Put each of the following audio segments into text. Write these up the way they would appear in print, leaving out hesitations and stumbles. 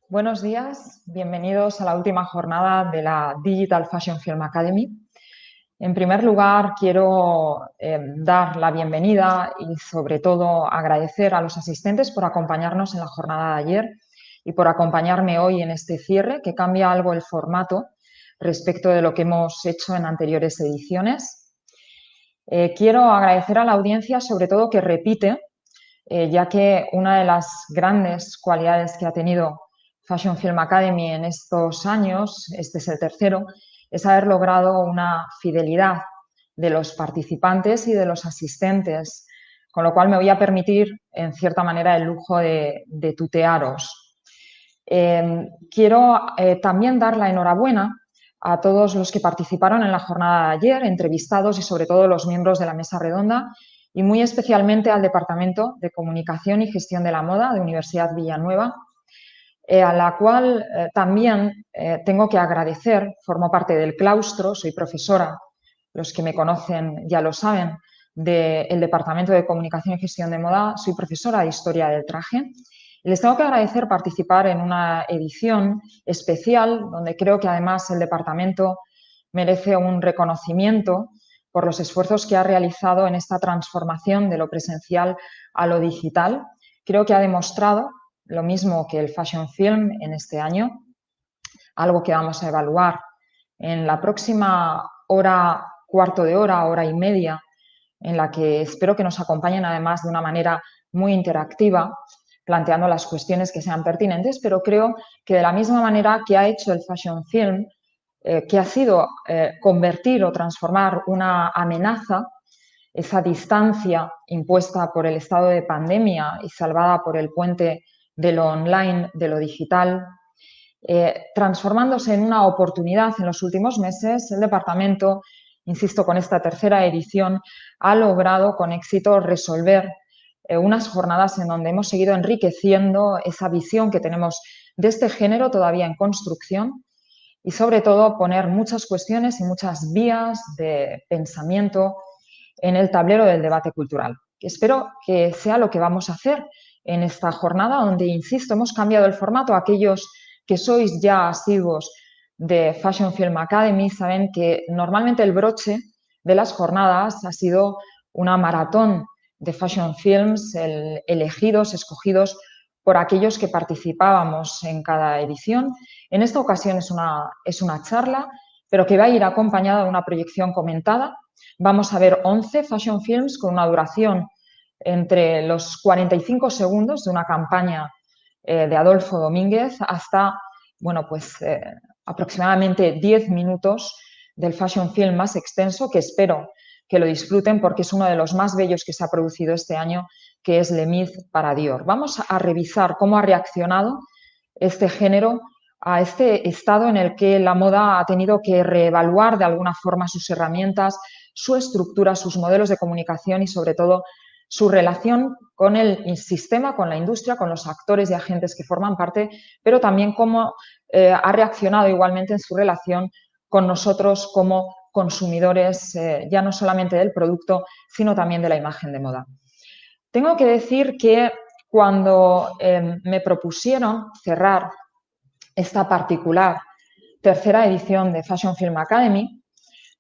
Buenos días, bienvenidos a la última jornada de la Digital Fashion Film Academy. En primer lugar, quiero dar la bienvenida y sobre todo agradecer a los asistentes por acompañarnos en la jornada de ayer y por acompañarme hoy en este cierre, que cambia algo el formato respecto de lo que hemos hecho en anteriores ediciones. Quiero agradecer a la audiencia sobre todo que repite, ya que una de las grandes cualidades que ha tenido Fashion Film Academy en estos años, este es el tercero, es haber logrado una fidelidad de los participantes y de los asistentes, con lo cual me voy a permitir, en cierta manera, el lujo de tutearos. Quiero también dar la enhorabuena a todos los que participaron en la jornada de ayer, entrevistados y sobre todo los miembros de la mesa redonda, y muy especialmente al Departamento de Comunicación y Gestión de la Moda de Universidad Villanueva, a la cual también tengo que agradecer. Formo parte del claustro, soy profesora, los que me conocen ya lo saben, del Departamento de Comunicación y Gestión de Moda, soy profesora de Historia del Traje. Y les tengo que agradecer participar en una edición especial, donde creo que además el departamento merece un reconocimiento por los esfuerzos que ha realizado en esta transformación de lo presencial a lo digital. Creo que ha demostrado lo mismo que el Fashion Film en este año, algo que vamos a evaluar en la próxima hora, cuarto de hora, hora y media, en la que espero que nos acompañen además de una manera muy interactiva, planteando las cuestiones que sean pertinentes, pero creo que de la misma manera que ha hecho el Fashion Film, que ha sido convertir o transformar una amenaza, esa distancia impuesta por el estado de pandemia y salvada por el puente de lo online, de lo digital, transformándose en una oportunidad en los últimos meses, el departamento, insisto, con esta tercera edición, ha logrado con éxito resolver unas jornadas en donde hemos seguido enriqueciendo esa visión que tenemos de este género todavía en construcción y sobre todo poner muchas cuestiones y muchas vías de pensamiento en el tablero del debate cultural. Espero que sea lo que vamos a hacer en esta jornada, donde, insisto, hemos cambiado el formato. Aquellos que sois ya asiduos de Fashion Film Academy saben que normalmente el broche de las jornadas ha sido una maratón de Fashion Films elegidos, escogidos por aquellos que participábamos en cada edición. En esta ocasión es una charla, pero que va a ir acompañada de una proyección comentada. Vamos a ver 11 Fashion Films con una duración entre los 45 segundos de una campaña de Adolfo Domínguez hasta, bueno, pues aproximadamente 10 minutos del Fashion Film más extenso, que espero que lo disfruten porque es uno de los más bellos que se ha producido este año, que es Le Mis para Dior. Vamos a revisar cómo ha reaccionado este género a este estado en el que la moda ha tenido que reevaluar de alguna forma sus herramientas, su estructura, sus modelos de comunicación y sobre todo su relación con el sistema, con la industria, con los actores y agentes que forman parte, pero también cómo ha reaccionado igualmente en su relación con nosotros como consumidores, ya no solamente del producto, sino también de la imagen de moda. Tengo que decir que cuando me propusieron cerrar esta particular tercera edición de Fashion Film Academy,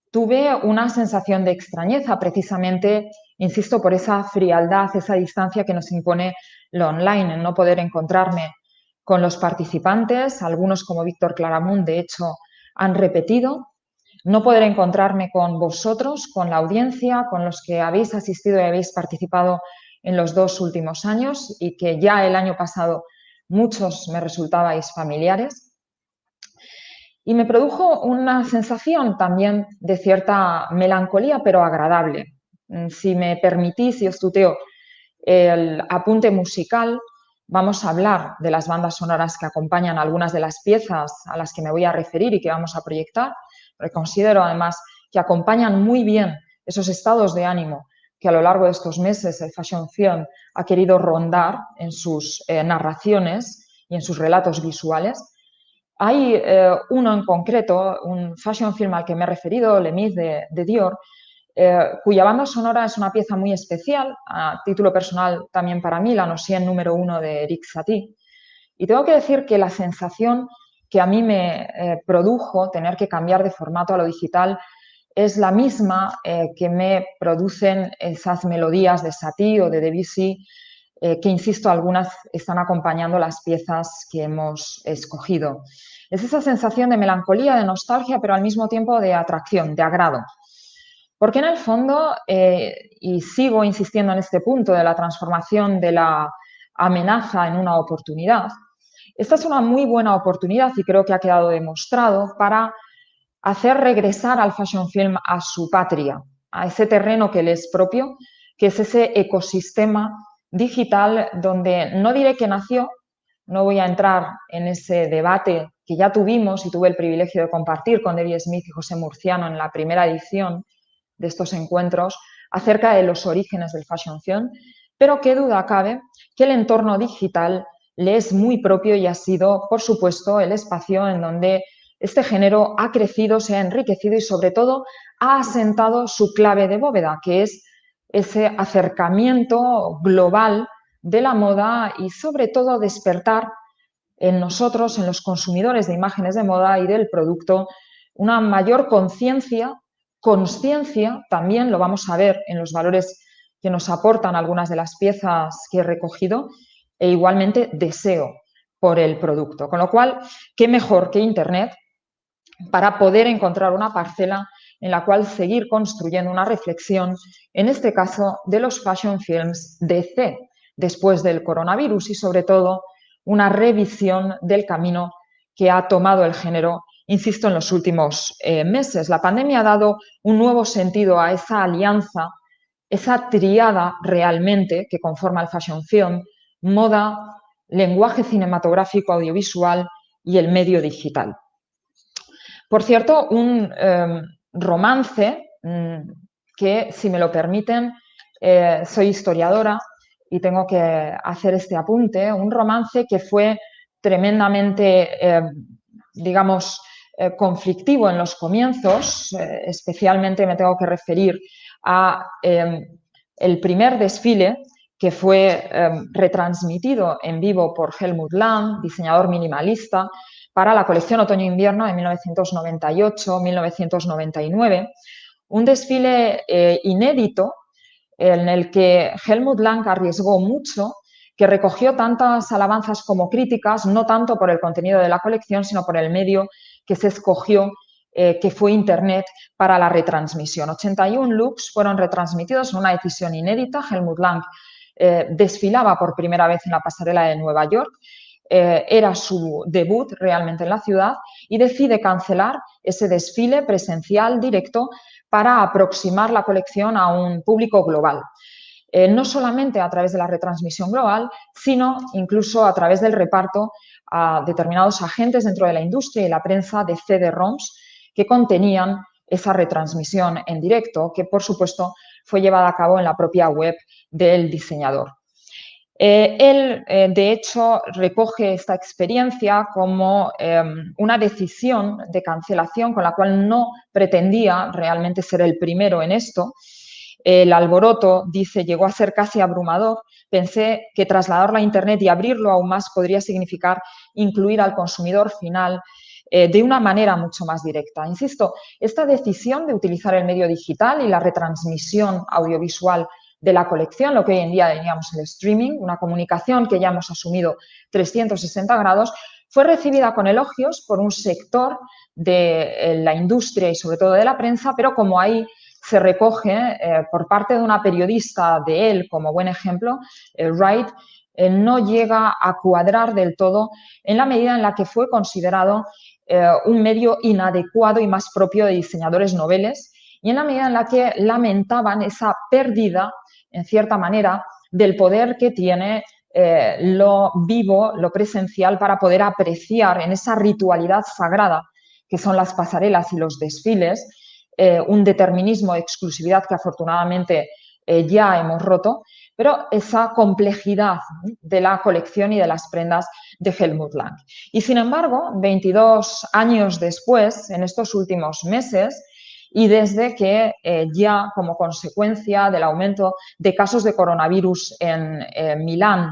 tuve una sensación de extrañeza, precisamente, insisto, por esa frialdad, esa distancia que nos impone lo online, en no poder encontrarme con los participantes. Algunos, como Víctor Claramunt, de hecho, han repetido. No poder encontrarme con vosotros, con la audiencia, con los que habéis asistido y habéis participado en los 2 últimos años y que ya el año pasado muchos me resultabais familiares. Y me produjo una sensación también de cierta melancolía, pero agradable. Si me permitís, y os tuteo el apunte musical, vamos a hablar de las bandas sonoras que acompañan algunas de las piezas a las que me voy a referir y que vamos a proyectar, porque considero además que acompañan muy bien esos estados de ánimo que a lo largo de estos meses el Fashion Film ha querido rondar en sus narraciones y en sus relatos visuales. Hay uno en concreto, un Fashion Film al que me he referido, Le Mis de Dior, cuya banda sonora es una pieza muy especial, a título personal también para mí, la Nosien número 1 de Eric Satie, Y tengo que decir que la sensación que a mí me produjo tener que cambiar de formato a lo digital es la misma que me producen esas melodías de Satie o de Debussy, que, insisto, algunas están acompañando las piezas que hemos escogido. Es esa sensación de melancolía, de nostalgia, pero al mismo tiempo de atracción, de agrado. Porque en el fondo, y sigo insistiendo en este punto de la transformación de la amenaza en una oportunidad, esta es una muy buena oportunidad y creo que ha quedado demostrado para hacer regresar al fashion film a su patria, a ese terreno que le es propio, que es ese ecosistema digital donde no diré que nació, no voy a entrar en ese debate que ya tuvimos y tuve el privilegio de compartir con Debbie Smith y José Murciano en la primera edición de estos encuentros acerca de los orígenes del fashion film, pero qué duda cabe que el entorno digital le es muy propio y ha sido, por supuesto, el espacio en donde este género ha crecido, se ha enriquecido y, sobre todo, ha asentado su clave de bóveda, que es ese acercamiento global de la moda y, sobre todo, despertar en nosotros, en los consumidores de imágenes de moda y del producto, una mayor conciencia, consciencia, también lo vamos a ver en los valores que nos aportan algunas de las piezas que he recogido, e igualmente deseo por el producto. Con lo cual, qué mejor que Internet para poder encontrar una parcela en la cual seguir construyendo una reflexión, en este caso de los fashion films DC, después del coronavirus y, sobre todo, una revisión del camino que ha tomado el género, insisto, en los últimos meses. La pandemia ha dado un nuevo sentido a esa alianza, esa tríada realmente que conforma el fashion film: moda, lenguaje cinematográfico audiovisual y el medio digital. Por cierto, un romance que, si me lo permiten, soy historiadora y tengo que hacer este apunte, un romance que fue tremendamente, digamos, conflictivo en los comienzos, especialmente me tengo que referir a el primer desfile que fue retransmitido en vivo por Helmut Lang, diseñador minimalista, para la colección Otoño-Invierno de 1998-1999, un desfile inédito en el que Helmut Lang arriesgó mucho, que recogió tantas alabanzas como críticas, no tanto por el contenido de la colección, sino por el medio que se escogió, que fue Internet, para la retransmisión. 81 looks fueron retransmitidos en una decisión inédita. Helmut Lang desfilaba por primera vez en la pasarela de Nueva York. Era su debut realmente en la ciudad y decide cancelar ese desfile presencial directo para aproximar la colección a un público global. No solamente a través de la retransmisión global, sino incluso a través del reparto a determinados agentes dentro de la industria y la prensa de CD-ROMs que contenían esa retransmisión en directo, que por supuesto fue llevada a cabo en la propia web del diseñador. Él, de hecho, recoge esta experiencia como una decisión de cancelación con la cual no pretendía realmente ser el primero en esto. El alboroto, dice, llegó a ser casi abrumador. Pensé que trasladarlo a Internet y abrirlo aún más podría significar incluir al consumidor final de una manera mucho más directa. Insisto, esta decisión de utilizar el medio digital y la retransmisión audiovisual de la colección, lo que hoy en día diríamos el streaming, una comunicación que ya hemos asumido 360 grados, fue recibida con elogios por un sector de la industria y sobre todo de la prensa, pero como ahí se recoge por parte de una periodista de él como buen ejemplo, Wright, no llega a cuadrar del todo en la medida en la que fue considerado un medio inadecuado y más propio de diseñadores noveles, y en la medida en la que lamentaban esa pérdida, en cierta manera, del poder que tiene lo vivo, lo presencial, para poder apreciar en esa ritualidad sagrada que son las pasarelas y los desfiles, un determinismo de exclusividad que afortunadamente ya hemos roto, pero esa complejidad de la colección y de las prendas de Helmut Lang. Y sin embargo, 22 años después, en estos últimos meses, y desde que ya como consecuencia del aumento de casos de coronavirus en Milán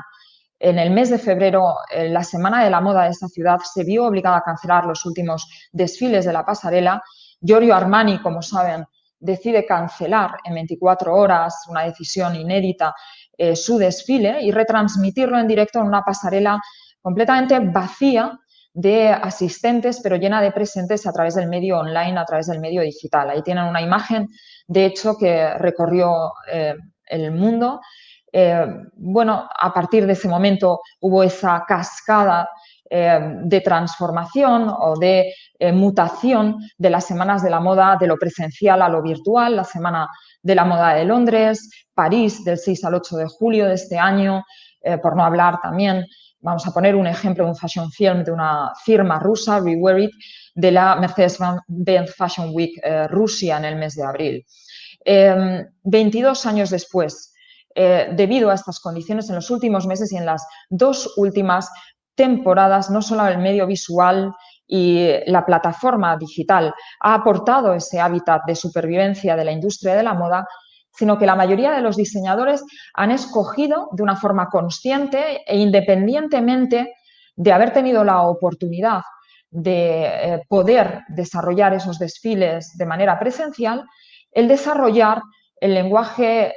en el mes de febrero, la Semana de la Moda de esta ciudad se vio obligada a cancelar los últimos desfiles de la pasarela. Giorgio Armani, como saben, decide cancelar en 24 horas, una decisión inédita, su desfile y retransmitirlo en directo en una pasarela completamente vacía de asistentes, pero llena de presentes a través del medio online, a través del medio digital. Ahí tienen una imagen, de hecho, que recorrió el mundo. Bueno, a partir de ese momento hubo esa cascada de transformación o de mutación de las semanas de la moda de lo presencial a lo virtual, la Semana de la Moda de Londres, París del 6 al 8 de julio de este año, por no hablar también, vamos a poner un ejemplo de un fashion film de una firma rusa, Rewear It, de la Mercedes-Benz Fashion Week Rusia en el mes de abril. 22 años después, debido a estas condiciones, en los últimos meses y en las 2 últimas temporadas, no solo el medio visual y la plataforma digital ha aportado ese hábitat de supervivencia de la industria de la moda, sino que la mayoría de los diseñadores han escogido de una forma consciente e independientemente de haber tenido la oportunidad de poder desarrollar esos desfiles de manera presencial, el desarrollar el lenguaje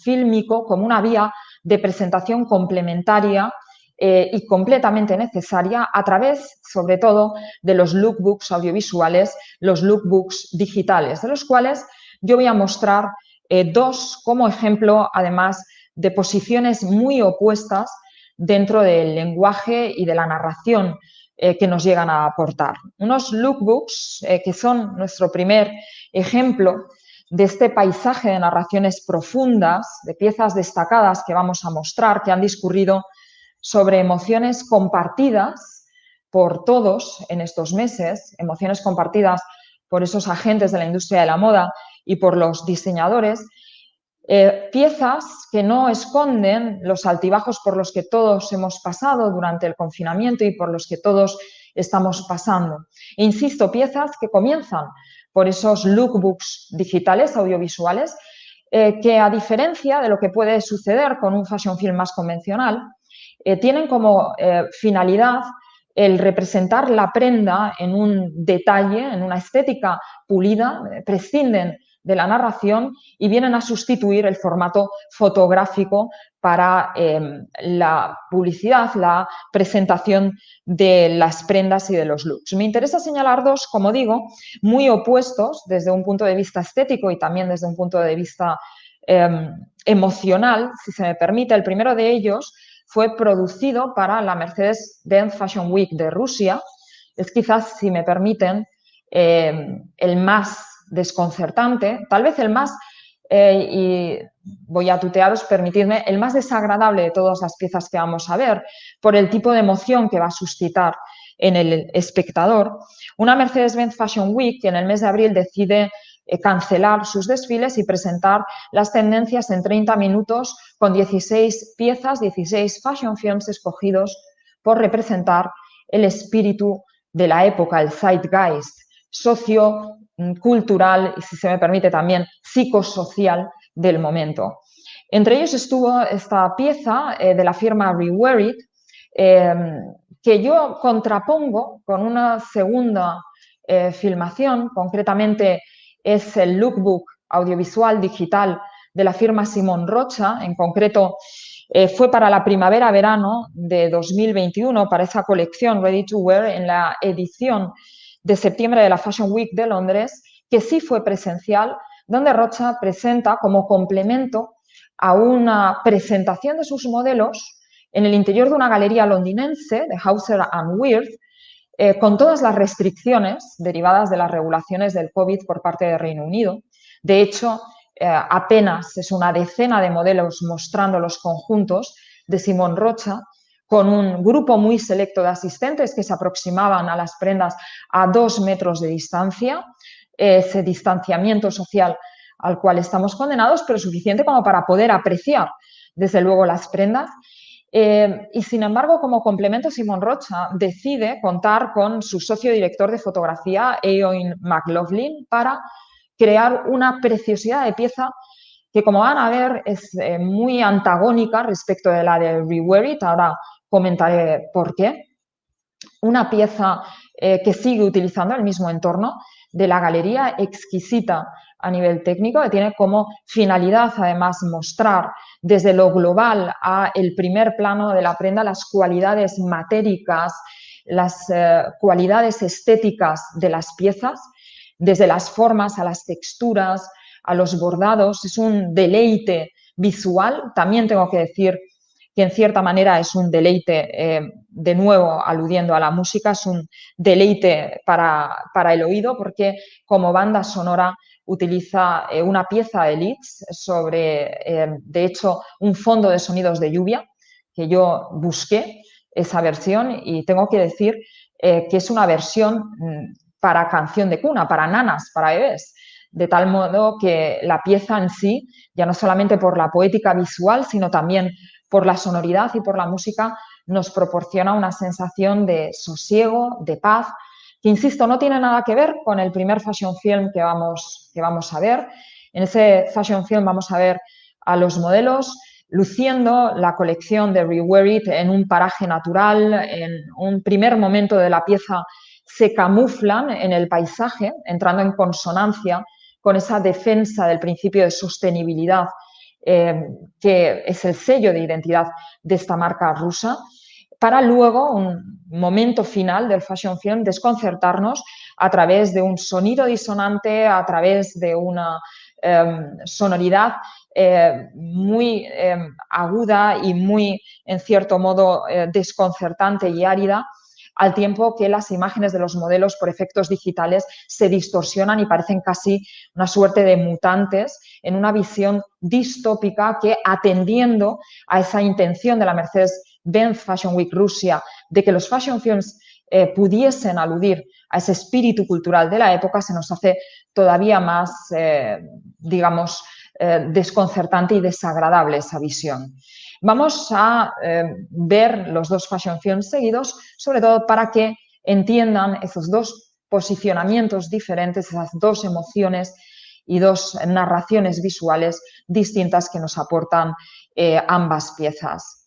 fílmico como una vía de presentación complementaria y completamente necesaria a través, sobre todo, de los lookbooks audiovisuales, los lookbooks digitales, de los cuales yo voy a mostrar 2 como ejemplo, además de posiciones muy opuestas dentro del lenguaje y de la narración que nos llegan a aportar. Unos lookbooks que son nuestro primer ejemplo de este paisaje de narraciones profundas, de piezas destacadas que vamos a mostrar, que han discurrido sobre emociones compartidas por todos en estos meses, emociones compartidas por esos agentes de la industria de la moda y por los diseñadores, piezas que no esconden los altibajos por los que todos hemos pasado durante el confinamiento y por los que todos estamos pasando. E insisto, piezas que comienzan por esos lookbooks digitales, audiovisuales, que a diferencia de lo que puede suceder con un fashion film más convencional, tienen como finalidad el representar la prenda en un detalle, en una estética pulida, prescinden de la narración y vienen a sustituir el formato fotográfico para la publicidad, la presentación de las prendas y de los looks. Me interesa señalar 2, como digo, muy opuestos desde un punto de vista estético y también desde un punto de vista emocional, si se me permite. El primero de ellos fue producido para la Mercedes-Benz Fashion Week de Rusia. Es quizás, si me permiten, el más desconcertante, tal vez el más, y voy a tutearos, permitidme, el más desagradable de todas las piezas que vamos a ver, por el tipo de emoción que va a suscitar en el espectador. Una Mercedes-Benz Fashion Week que en el mes de abril decide cancelar sus desfiles y presentar las tendencias en 30 minutos con 16 piezas, 16 fashion films escogidos por representar el espíritu de la época, el zeitgeist sociocultural y, si se me permite, también psicosocial del momento. Entre ellos estuvo esta pieza de la firma Rewear It, que yo contrapongo con una segunda filmación, concretamente es el lookbook audiovisual digital de la firma Simon Rocha, en concreto fue para la primavera-verano de 2021, para esa colección Ready to Wear, en la edición de septiembre de la Fashion Week de Londres, que sí fue presencial, donde Rocha presenta como complemento a una presentación de sus modelos en el interior de una galería londinense de Hauser and Wirth, con todas las restricciones derivadas de las regulaciones del COVID por parte del Reino Unido. De hecho, apenas es una decena de modelos mostrando los conjuntos de Simon Rocha, con un grupo muy selecto de asistentes que se aproximaban a las prendas a 2 metros de distancia, ese distanciamiento social al cual estamos condenados, pero suficiente como para poder apreciar, desde luego, las prendas. Y sin embargo, como complemento, Simon Rocha decide contar con su socio director de fotografía, Eoin McLaughlin, para crear una preciosidad de pieza que como van a ver es muy antagónica respecto de la de Rewear It. Ahora comentaré por qué. Una pieza que sigue utilizando el mismo entorno de la galería, exquisita a nivel técnico, que tiene como finalidad además mostrar desde lo global a el primer plano de la prenda las cualidades matéricas, las cualidades estéticas de las piezas, desde las formas a las texturas, a los bordados. Es un deleite visual. También tengo que decir que en cierta manera es un deleite, de nuevo aludiendo a la música, es un deleite para el oído, porque como banda sonora utiliza una pieza de Liszt sobre, de hecho, un fondo de sonidos de lluvia, que yo busqué esa versión y tengo que decir que es una versión para canción de cuna, para nanas, para bebés, de tal modo que la pieza en sí, ya no solamente por la poética visual, sino también por la sonoridad y por la música, nos proporciona una sensación de sosiego, de paz, que, insisto, no tiene nada que ver con el primer fashion film que vamos a ver. En ese fashion film vamos a ver a los modelos luciendo la colección de Rewear It en un paraje natural. En un primer momento de la pieza se camuflan en el paisaje, entrando en consonancia con esa defensa del principio de sostenibilidad que es el sello de identidad de esta marca rusa, para luego, un momento final del fashion film, desconcertarnos a través de un sonido disonante, a través de una sonoridad muy aguda y muy, en cierto modo, desconcertante y árida, al tiempo que las imágenes de los modelos por efectos digitales se distorsionan y parecen casi una suerte de mutantes en una visión distópica que, atendiendo a esa intención de la Mercedes-Benz Fashion Week Rusia de que los fashion films pudiesen aludir a ese espíritu cultural de la época, se nos hace todavía más, digamos, desconcertante y desagradable esa visión. Vamos a ver los dos fashion films seguidos, sobre todo para que entiendan esos dos posicionamientos diferentes, esas dos emociones y dos narraciones visuales distintas que nos aportan ambas piezas.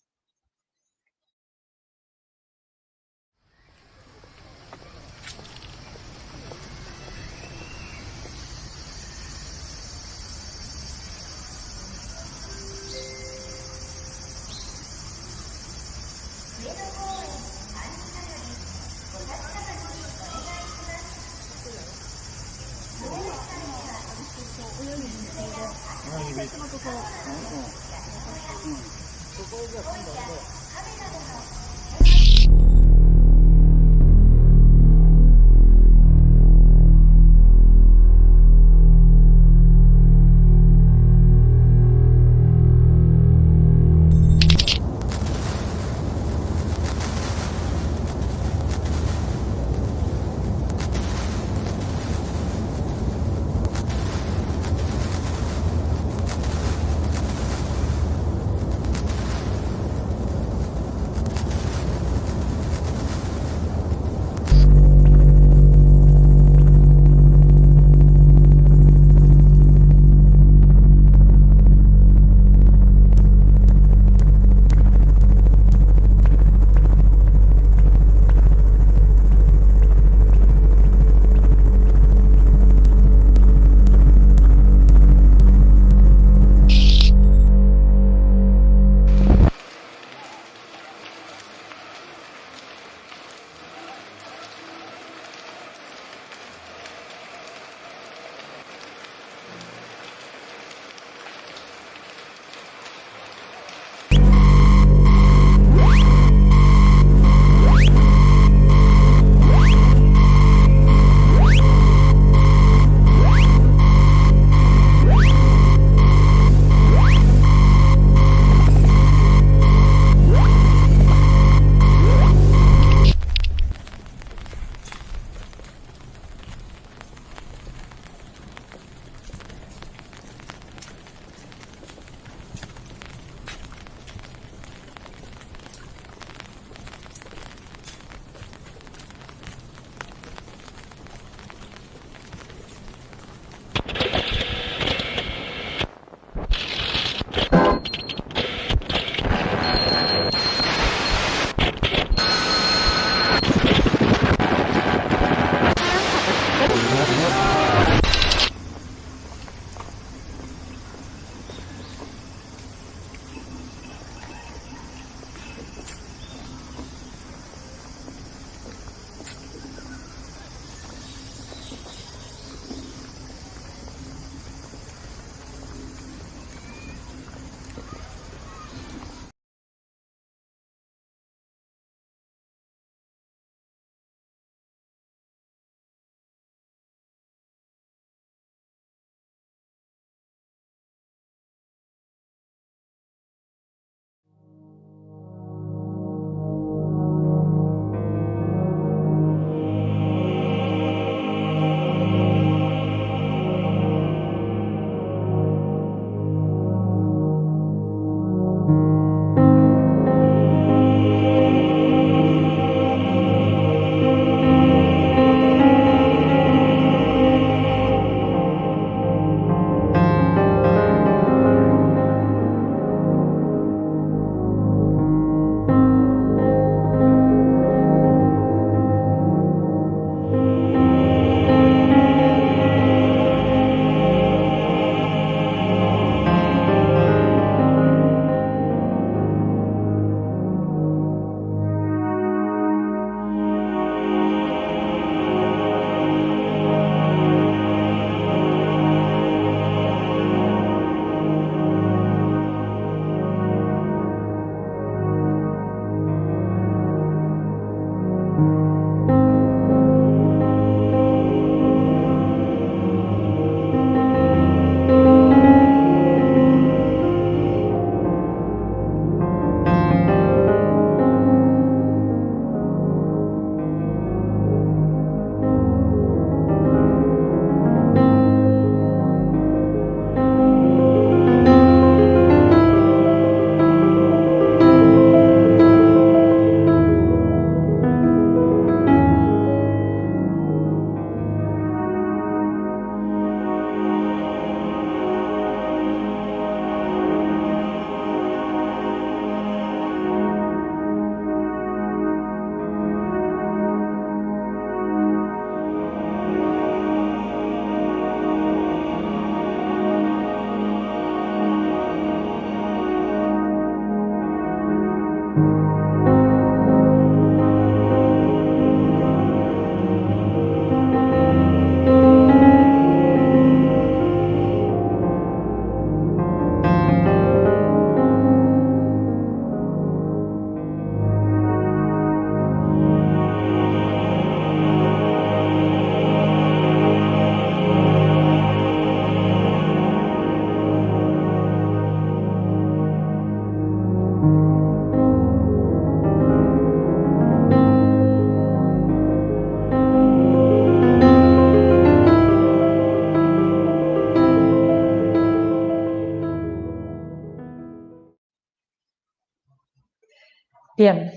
Bien,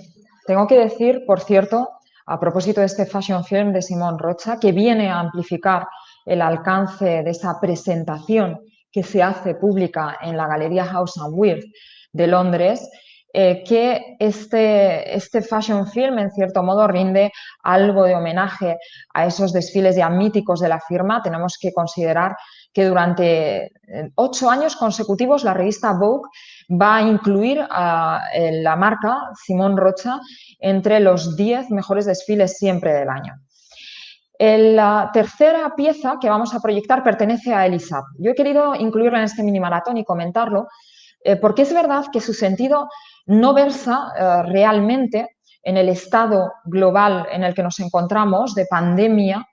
tengo que decir, por cierto, a propósito de este fashion film de Simón Rocha, que viene a amplificar el alcance de esa presentación que se hace pública en la Galería House and Wirth de Londres, que este fashion film, en cierto modo, rinde algo de homenaje a esos desfiles ya míticos de la firma. Tenemos que considerar que durante 8 años consecutivos la revista Vogue va a incluir a la marca Simón Rocha entre los 10 mejores desfiles siempre del año. La tercera pieza que vamos a proyectar pertenece a Elisab. Yo he querido incluirla en este mini maratón y comentarlo porque es verdad que su sentido no versa realmente en el estado global en el que nos encontramos de pandemia,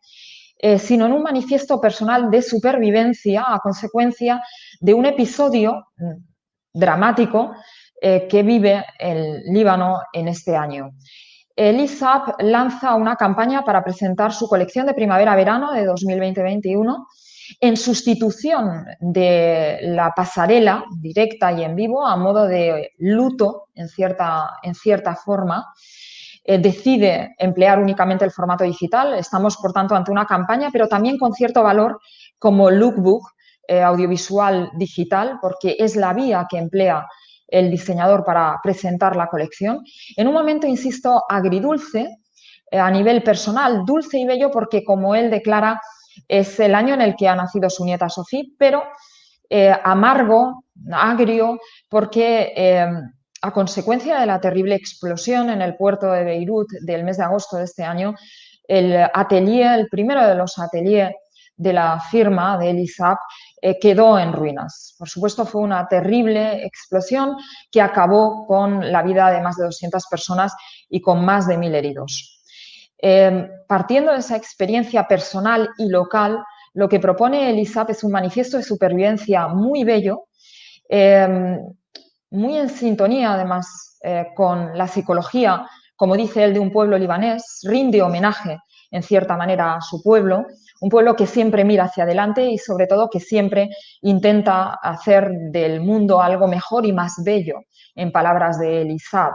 sino en un manifiesto personal de supervivencia a consecuencia de un episodio dramático que vive el Líbano en este año. Elisab lanza una campaña para presentar su colección de primavera-verano de 2020-21 en sustitución de la pasarela directa y en vivo a modo de luto en cierta forma. Decide emplear únicamente el formato digital. Estamos, por tanto, ante una campaña, pero también con cierto valor como lookbook audiovisual digital, porque es la vía que emplea el diseñador para presentar la colección, en un momento, insisto, agridulce a nivel personal, dulce y bello porque, como él declara, es el año en el que ha nacido su nieta Sofía, pero amargo, agrio, porque a consecuencia de la terrible explosión en el puerto de Beirut del mes de agosto de este año, el primero de los ateliers de la firma de Elisab quedó en ruinas. Por supuesto, fue una terrible explosión que acabó con la vida de más de 200 personas y con más de 1000 heridos. Partiendo de esa experiencia personal y local, lo que propone Elisab es un manifiesto de supervivencia muy bello, muy en sintonía además con la psicología, como dice él, de un pueblo libanés, rinde homenaje en cierta manera a su pueblo, un pueblo que siempre mira hacia adelante y sobre todo que siempre intenta hacer del mundo algo mejor y más bello, en palabras de Elisab.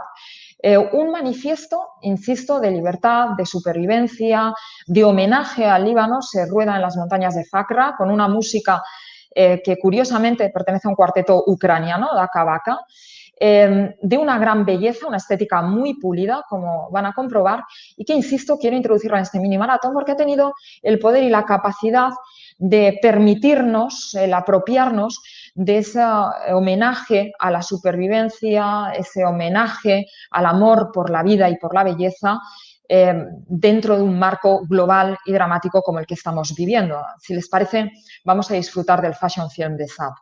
Un manifiesto, insisto, de libertad, de supervivencia, de homenaje al Líbano, se rueda en las montañas de Fakra con una música que curiosamente pertenece a un cuarteto ucraniano, Daka Baka, de una gran belleza, una estética muy pulida, como van a comprobar, y que, insisto, quiero introducirla en este mini maratón porque ha tenido el poder y la capacidad de permitirnos el apropiarnos de ese homenaje a la supervivencia, ese homenaje al amor por la vida y por la belleza, dentro de un marco global y dramático como el que estamos viviendo. Si les parece, vamos a disfrutar del fashion film de Saab.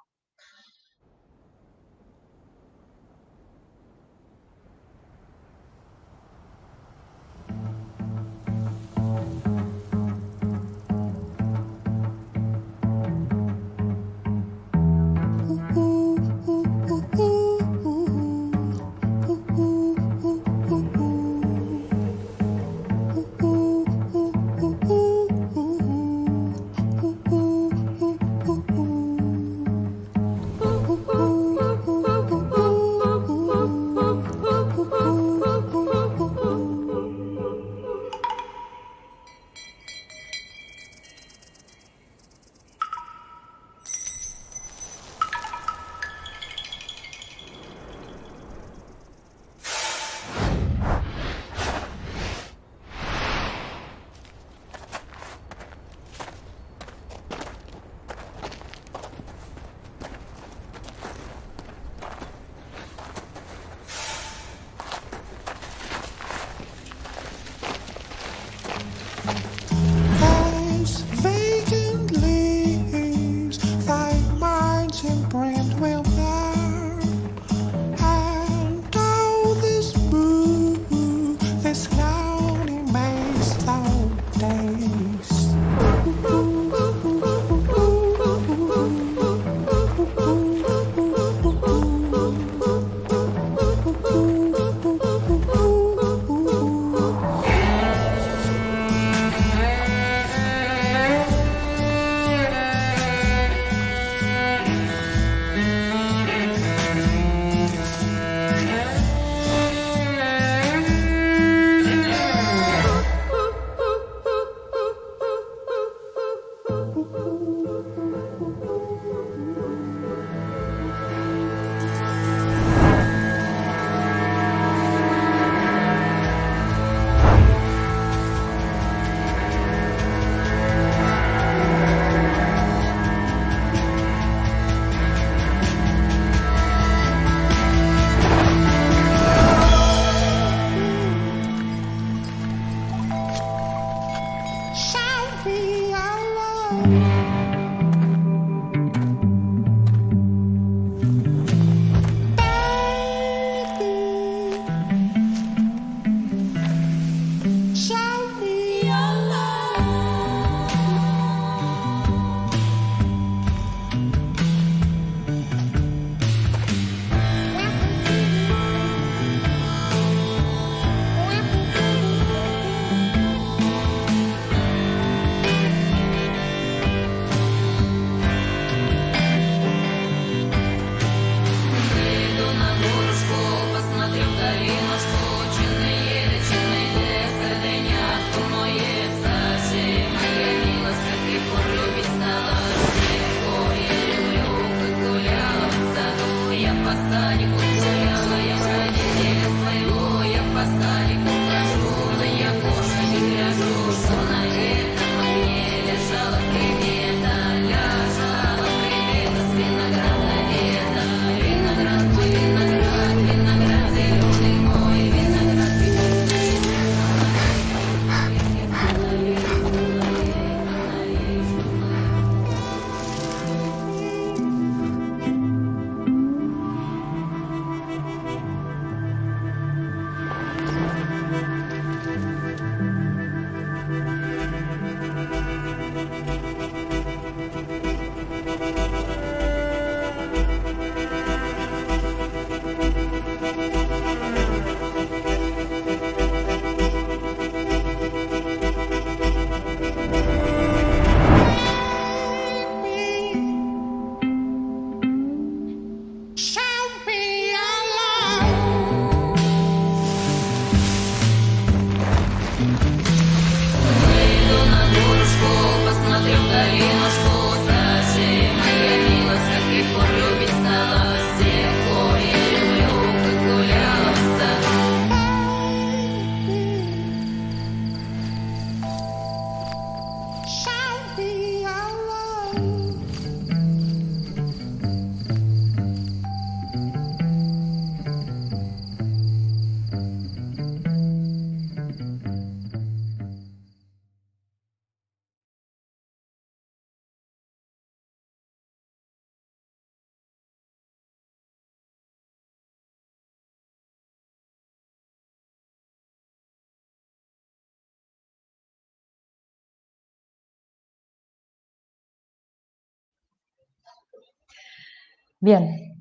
Bien,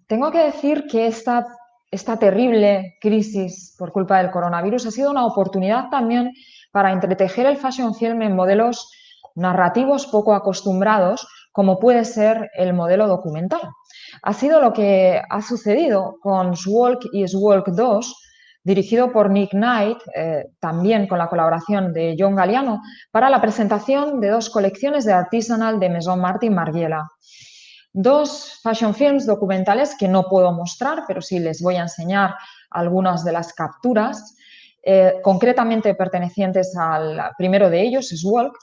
tengo que decir que esta terrible crisis por culpa del coronavirus ha sido una oportunidad también para entretejer el fashion film en modelos narrativos poco acostumbrados, como puede ser el modelo documental. Ha sido lo que ha sucedido con Swalk y Swalk 2, dirigido por Nick Knight, también con la colaboración de John Galliano, para la presentación de dos colecciones de artisanal de Maison Martin Margiela. Dos fashion films documentales que no puedo mostrar, pero sí les voy a enseñar algunas de las capturas, concretamente pertenecientes al primero de ellos, Swalk.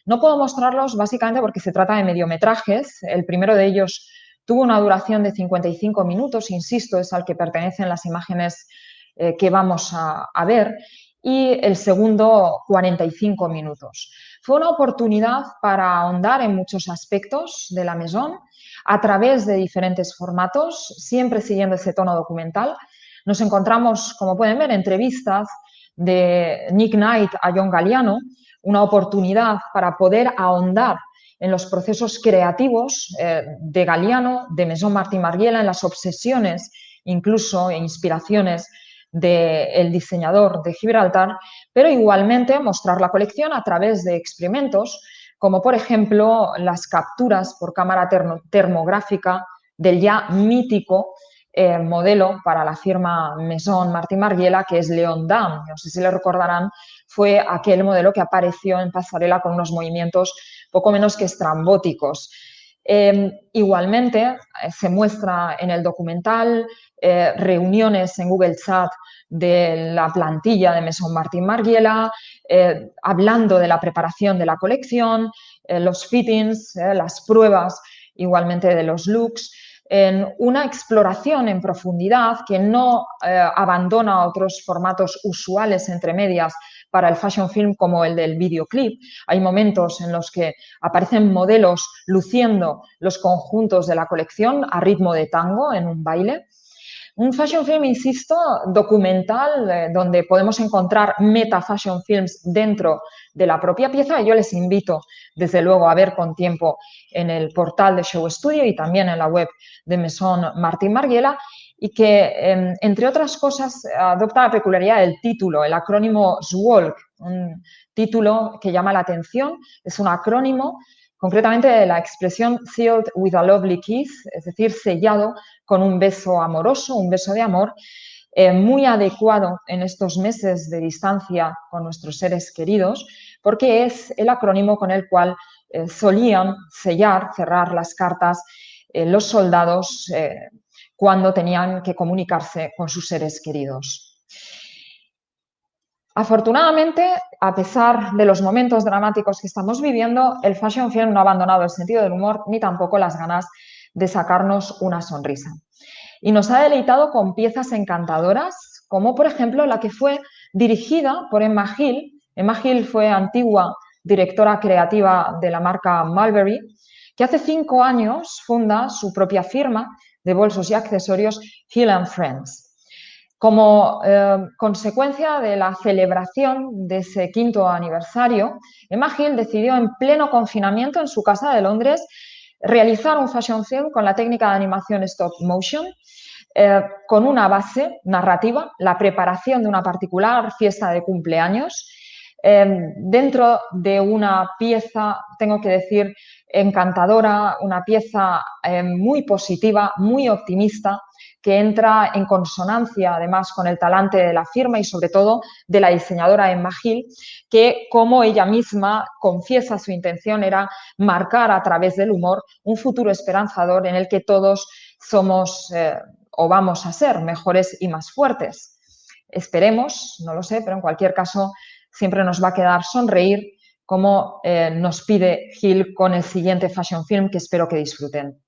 No puedo mostrarlos básicamente porque se trata de mediometrajes. El primero de ellos tuvo una duración de 55 minutos, insisto, es al que pertenecen las imágenes que vamos a ver, y el segundo 45 minutos. Fue una oportunidad para ahondar en muchos aspectos de la Maison a través de diferentes formatos, siempre siguiendo ese tono documental. Nos encontramos, como pueden ver, entrevistas de Nick Knight a John Galliano, una oportunidad para poder ahondar en los procesos creativos de Galliano, de Maison Martin Margiela, en las obsesiones incluso e inspiraciones del diseñador de Gibraltar, pero igualmente mostrar la colección a través de experimentos, como por ejemplo las capturas por cámara termográfica del ya mítico modelo para la firma Maison Martin Margiela, que es Leon Dame. No sé si le recordarán, fue aquel modelo que apareció en pasarela con unos movimientos poco menos que estrambóticos. Igualmente, se muestra en el documental reuniones en Google Chat de la plantilla de Maison Martin Margiela, hablando de la preparación de la colección, los fittings, las pruebas igualmente de los looks, en una exploración en profundidad que no abandona otros formatos usuales entre medias para el fashion film como el del videoclip. Hay momentos en los que aparecen modelos luciendo los conjuntos de la colección a ritmo de tango en un baile. Un fashion film, insisto, documental, donde podemos encontrar meta fashion films dentro de la propia pieza. Yo les invito, desde luego, a ver con tiempo en el portal de Show Studio y también en la web de Maison Martin Margiela, y que, entre otras cosas, adopta la peculiaridad del título, el acrónimo SWALK, un título que llama la atención. Es un acrónimo concretamente de la expresión sealed with a lovely kiss, es decir, sellado con un beso amoroso, un beso de amor, muy adecuado en estos meses de distancia con nuestros seres queridos, porque es el acrónimo con el cual solían sellar, cerrar las cartas los soldados cuando tenían que comunicarse con sus seres queridos. Afortunadamente, a pesar de los momentos dramáticos que estamos viviendo, el fashion film no ha abandonado el sentido del humor ni tampoco las ganas de sacarnos una sonrisa. Y nos ha deleitado con piezas encantadoras, como por ejemplo la que fue dirigida por Emma Hill. Emma Hill fue antigua directora creativa de la marca Mulberry, que hace 5 años funda su propia firma de bolsos y accesorios Hill & Friends. Como consecuencia de la celebración de ese 5º aniversario, Emma Hill decidió en pleno confinamiento en su casa de Londres realizar un fashion film con la técnica de animación stop motion, con una base narrativa, la preparación de una particular fiesta de cumpleaños, dentro de una pieza, tengo que decir, encantadora, una pieza muy positiva, muy optimista, que entra en consonancia además con el talante de la firma y sobre todo de la diseñadora Emma Hill, que como ella misma confiesa, su intención era marcar a través del humor un futuro esperanzador en el que todos somos o vamos a ser mejores y más fuertes. Esperemos, no lo sé, pero en cualquier caso siempre nos va a quedar sonreír como nos pide Hill con el siguiente fashion film que espero que disfruten.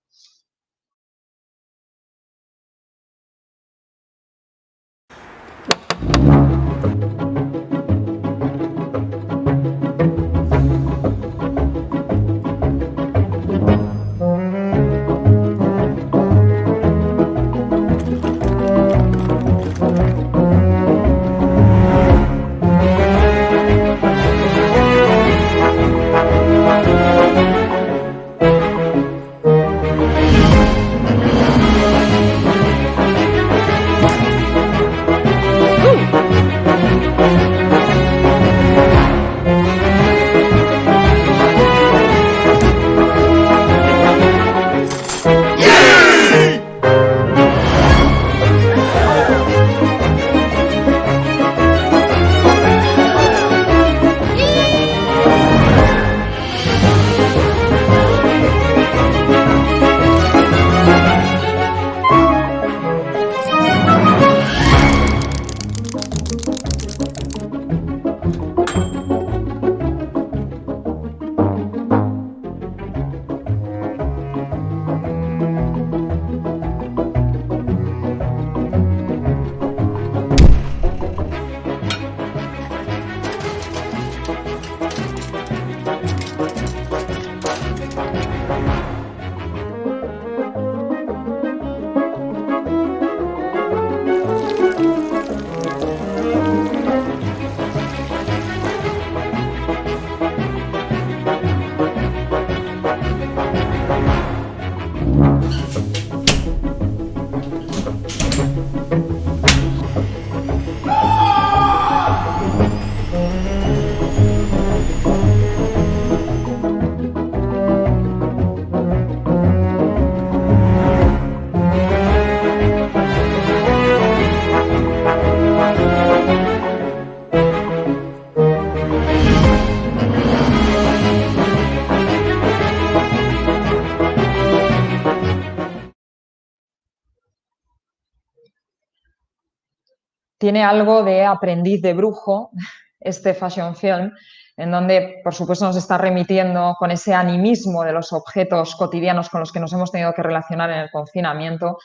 Tiene algo de aprendiz de brujo este fashion film, en donde, por supuesto, nos está remitiendo con ese animismo de los objetos cotidianos con los que nos hemos tenido que relacionar en el confinamiento,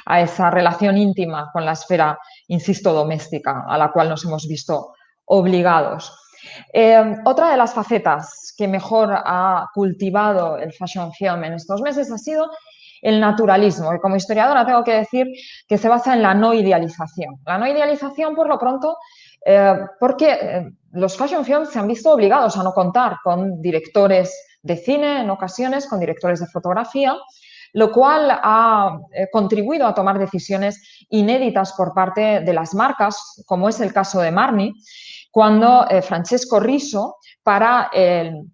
a esa relación íntima con la esfera, insisto, doméstica, a la cual nos hemos visto obligados. Otra de las facetas que mejor ha cultivado el fashion film en estos meses ha sido el naturalismo, que como historiadora tengo que decir que se basa en la no idealización. La no idealización, por lo pronto, porque los fashion films se han visto obligados a no contar con directores de cine, en ocasiones con directores de fotografía, lo cual ha contribuido a tomar decisiones inéditas por parte de las marcas, como es el caso de Marni, cuando Francesco Riso, para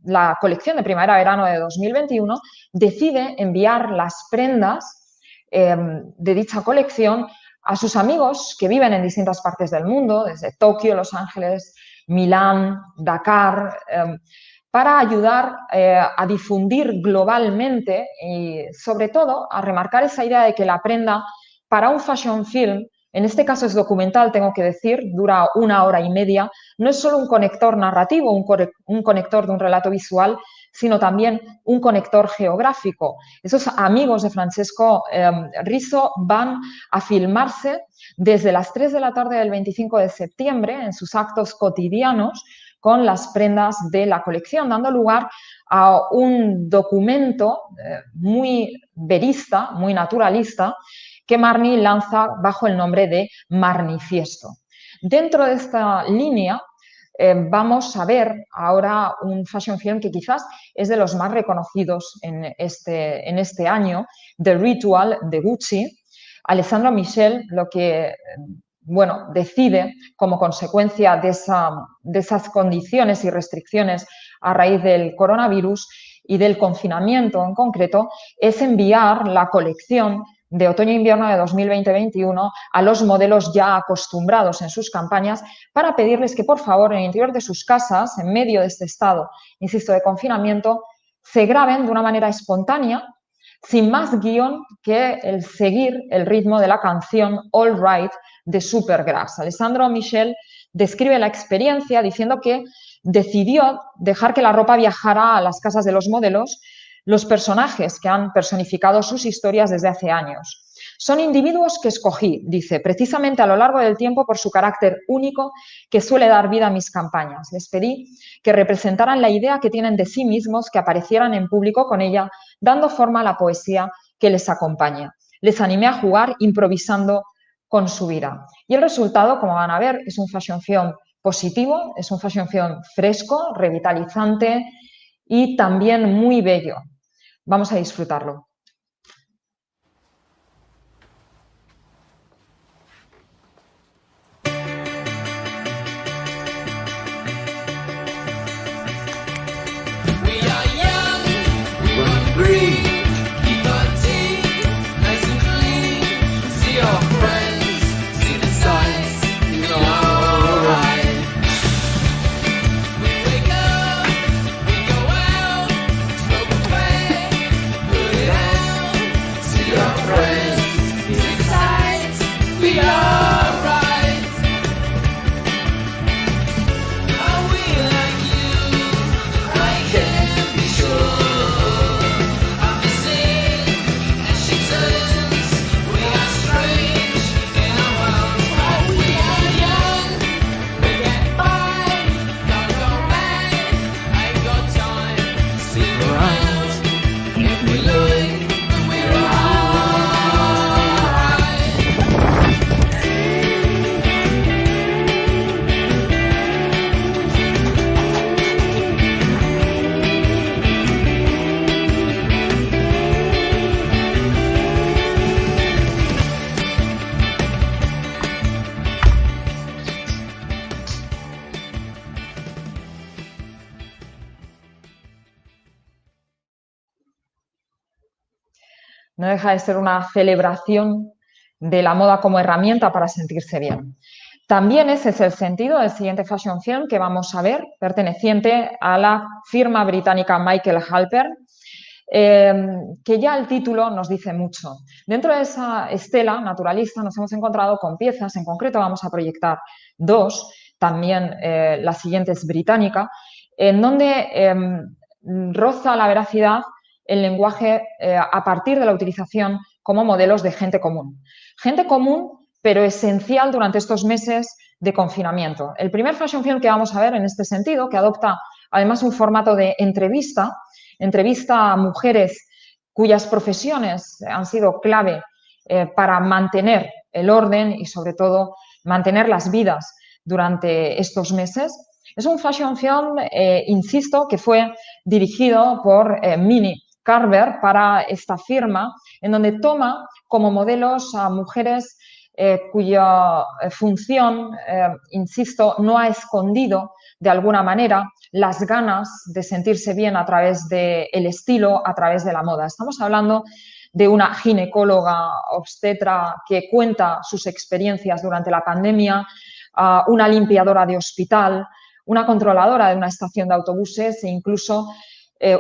la colección de primavera-verano de 2021, decide enviar las prendas de dicha colección a sus amigos que viven en distintas partes del mundo, desde Tokio, Los Ángeles, Milán, Dakar, para ayudar a difundir globalmente y, sobre todo, a remarcar esa idea de que la prenda para un fashion film, en este caso es documental, tengo que decir, dura 1 hora y media, no es solo un conector narrativo, un conector de un relato visual, sino también un conector geográfico. Esos amigos de Francesco Rizzo van a filmarse desde las 3 de la tarde del 25 de septiembre en sus actos cotidianos con las prendas de la colección, dando lugar a un documento muy verista, muy naturalista, que Marni lanza bajo el nombre de Marnifiesto. Dentro de esta línea vamos a ver ahora un fashion film que quizás es de los más reconocidos en este año, The Ritual de Gucci. Alessandro Michel lo que decide como consecuencia de esas condiciones y restricciones a raíz del coronavirus y del confinamiento en concreto es enviar la colección de otoño-invierno de 2020-21 a los modelos ya acostumbrados en sus campañas para pedirles que, por favor, en el interior de sus casas, en medio de este estado, insisto, de confinamiento, se graben de una manera espontánea, sin más guión que el seguir el ritmo de la canción All Right de Supergrass. Alessandro Michel describe la experiencia diciendo que decidió dejar que la ropa viajara a las casas de los modelos, los personajes que han personificado sus historias desde hace años. Son individuos que escogí, dice, precisamente a lo largo del tiempo por su carácter único que suele dar vida a mis campañas. Les pedí que representaran la idea que tienen de sí mismos, que aparecieran en público con ella, dando forma a la poesía que les acompaña. Les animé a jugar improvisando con su vida. Y el resultado, como van a ver, es un fashion film positivo, es un fashion film fresco, revitalizante y también muy bello. Vamos a disfrutarlo. No deja de ser una celebración de la moda como herramienta para sentirse bien. También ese es el sentido del siguiente fashion film que vamos a ver, perteneciente a la firma británica Michael Halper, que ya el título nos dice mucho. Dentro de esa estela naturalista nos hemos encontrado con piezas, en concreto vamos a proyectar 2, también la siguiente es británica, en donde roza la veracidad el lenguaje a partir de la utilización como modelos de gente común. Gente común, pero esencial durante estos meses de confinamiento. El primer fashion film que vamos a ver en este sentido, que adopta además un formato de entrevista a mujeres cuyas profesiones han sido clave para mantener el orden y sobre todo mantener las vidas durante estos meses. Es un fashion film, insisto, que fue dirigido por Minnie Carver para esta firma, en donde toma como modelos a mujeres cuya función, insisto, no ha escondido de alguna manera las ganas de sentirse bien a través del estilo, a través de la moda. Estamos hablando de una ginecóloga obstetra que cuenta sus experiencias durante la pandemia, una limpiadora de hospital, una controladora de una estación de autobuses e incluso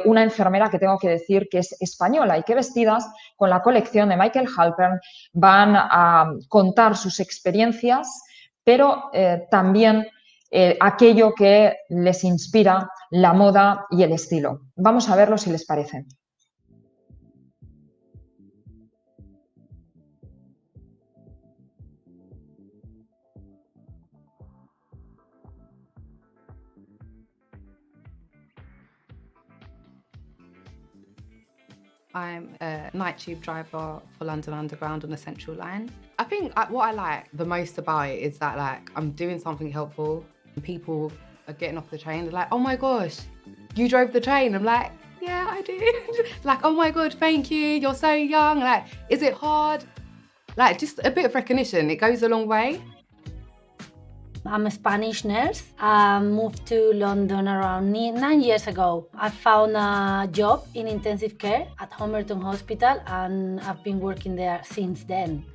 una enfermera que tengo que decir que es española y que vestidas con la colección de Michael Halpern van a contar sus experiencias, pero también aquello que les inspira la moda y el estilo. Vamos a verlo si les parece. I'm a night tube driver for London Underground on the Central Line. I think what I like the most about it is that I'm doing something helpful. People are getting off the train, they're like, oh my gosh, you drove the train. I'm like, yeah, I did. Oh my God, thank you, you're so young. Is it hard? Just a bit of recognition, it goes a long way. I'm a Spanish nurse. I moved to London around 9 years ago. I found a job in intensive care at Homerton Hospital, and I've been working there since then.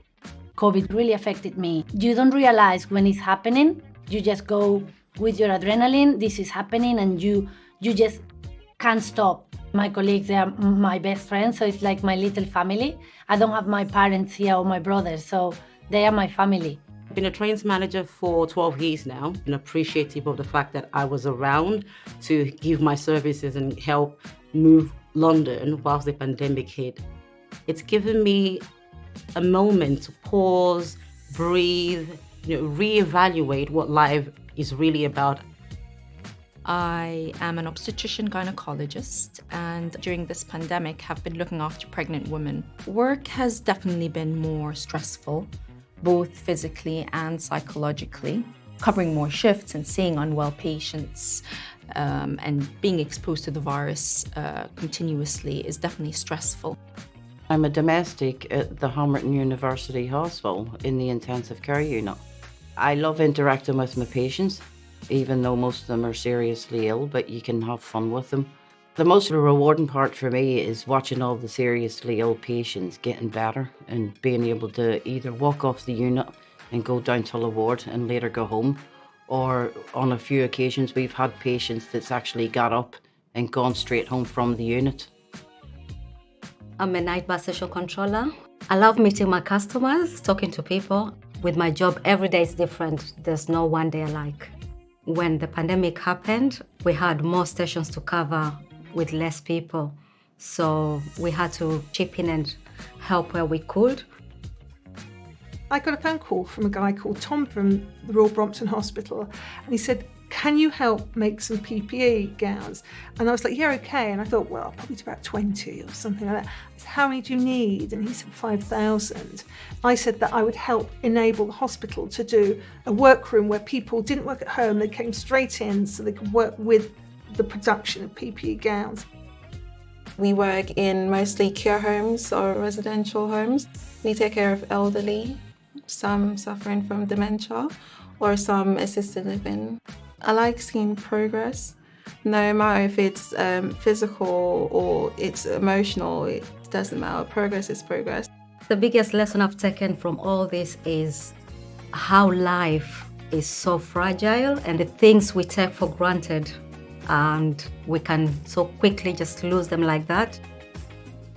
COVID really affected me. You don't realize when it's happening. You just go with your adrenaline, this is happening, and you just can't stop. My colleagues, they are my best friends, so it's like my little family. I don't have my parents here or my brothers, so they are my family. I've been a trains manager for 12 years now. I'm appreciative of the fact that I was around to give my services and help move London whilst the pandemic hit. It's given me a moment to pause, breathe, reevaluate what life is really about. I am an obstetrician gynecologist, and during this pandemic have been looking after pregnant women. Work has definitely been more stressful, both physically and psychologically. Covering more shifts and seeing unwell patients and being exposed to the virus continuously is definitely stressful. I'm a domestic at the Homerton University Hospital in the intensive care unit. I love interacting with my patients, even though most of them are seriously ill, but you can have fun with them. The most rewarding part for me is watching all the seriously ill patients getting better and being able to either walk off the unit and go down to the ward and later go home, or on a few occasions we've had patients that's actually got up and gone straight home from the unit. I'm a night bus session controller. I love meeting my customers, talking to people. With my job, every day is different. There's no one day alike. When the pandemic happened, we had more stations to cover with less people. So we had to chip in and help where we could. I got a phone call from a guy called Tom from the Royal Brompton Hospital, and he said, can you help make some PPE gowns? And I was like, yeah, okay. And I thought, well, I'll probably do about 20 or something like that. I said, how many do you need? And he said 5,000. I said that I would help enable the hospital to do a workroom where people didn't work at home, they came straight in so they could work with the production of PPE gowns. We work in mostly care homes or residential homes. We take care of elderly, some suffering from dementia or some assisted living. I like seeing progress, no matter if it's physical or it's emotional, it doesn't matter. Progress is progress. The biggest lesson I've taken from all this is how life is so fragile and the things we take for granted, and we can so quickly just lose them like that.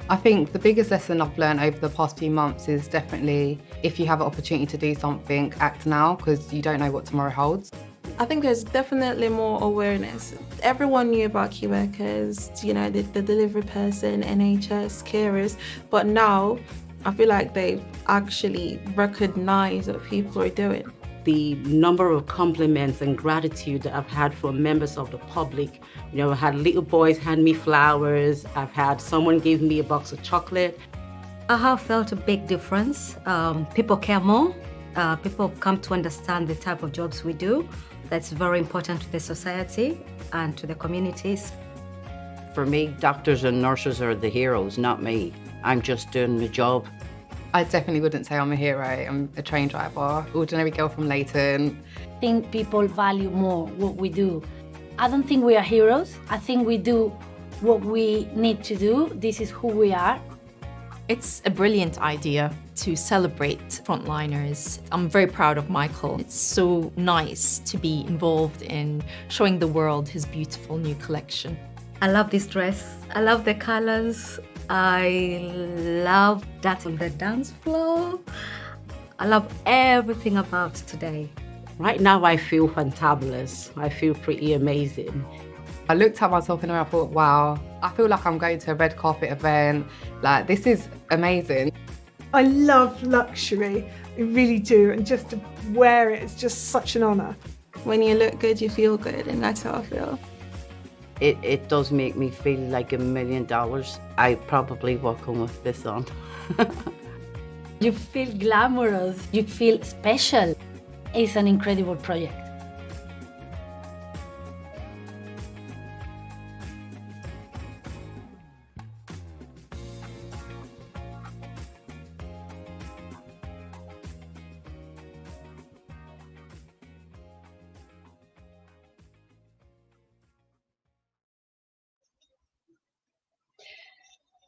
I think the biggest lesson I've learned over the past few months is definitely if you have an opportunity to do something, act now, because you don't know what tomorrow holds. I think there's definitely more awareness. Everyone knew about key workers, the delivery person, NHS, carers, but now I feel like they've actually recognized what people are doing. The number of compliments and gratitude that I've had from members of the public. I had little boys hand me flowers. I've had someone give me a box of chocolate. I have felt a big difference. People care more. People come to understand the type of jobs we do. That's very important to the society and to the communities. For me, doctors and nurses are the heroes, not me. I'm just doing the job. I definitely wouldn't say I'm a hero. I'm a train driver, ordinary girl from Leighton. I think people value more what we do. I don't think we are heroes. I think we do what we need to do. This is who we are. It's a brilliant idea to celebrate frontliners. I'm very proud of Michael. It's so nice to be involved in showing the world his beautiful new collection. I love this dress. I love the colors. I love that on the dance floor. I love everything about today. Right now I feel fantabulous. I feel pretty amazing. I looked at myself in the mirror, I thought, wow, I feel like I'm going to a red carpet event. Like, this is amazing. I love luxury, I really do, and just to wear it is just such an honour. When you look good, you feel good, and that's how I feel. It does make me feel like $1 million. I probably walk home with this on. You feel glamorous, you feel special. It's an incredible project.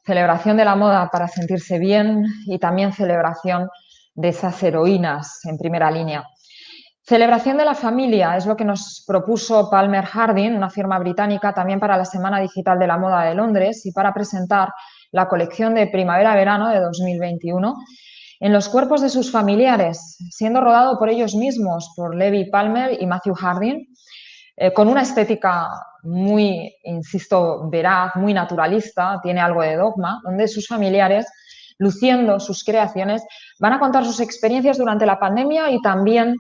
Celebración de la moda para sentirse bien y también celebración de esas heroínas en primera línea. Celebración de la familia es lo que nos propuso Palmer Harding, una firma británica, también para la Semana Digital de la Moda de Londres y para presentar la colección de primavera-verano de 2021 en los cuerpos de sus familiares, siendo rodado por ellos mismos, por Levi Palmer y Matthew Harding, con una estética muy, insisto, veraz, muy naturalista, tiene algo de dogma, donde sus familiares, luciendo sus creaciones, van a contar sus experiencias durante la pandemia y también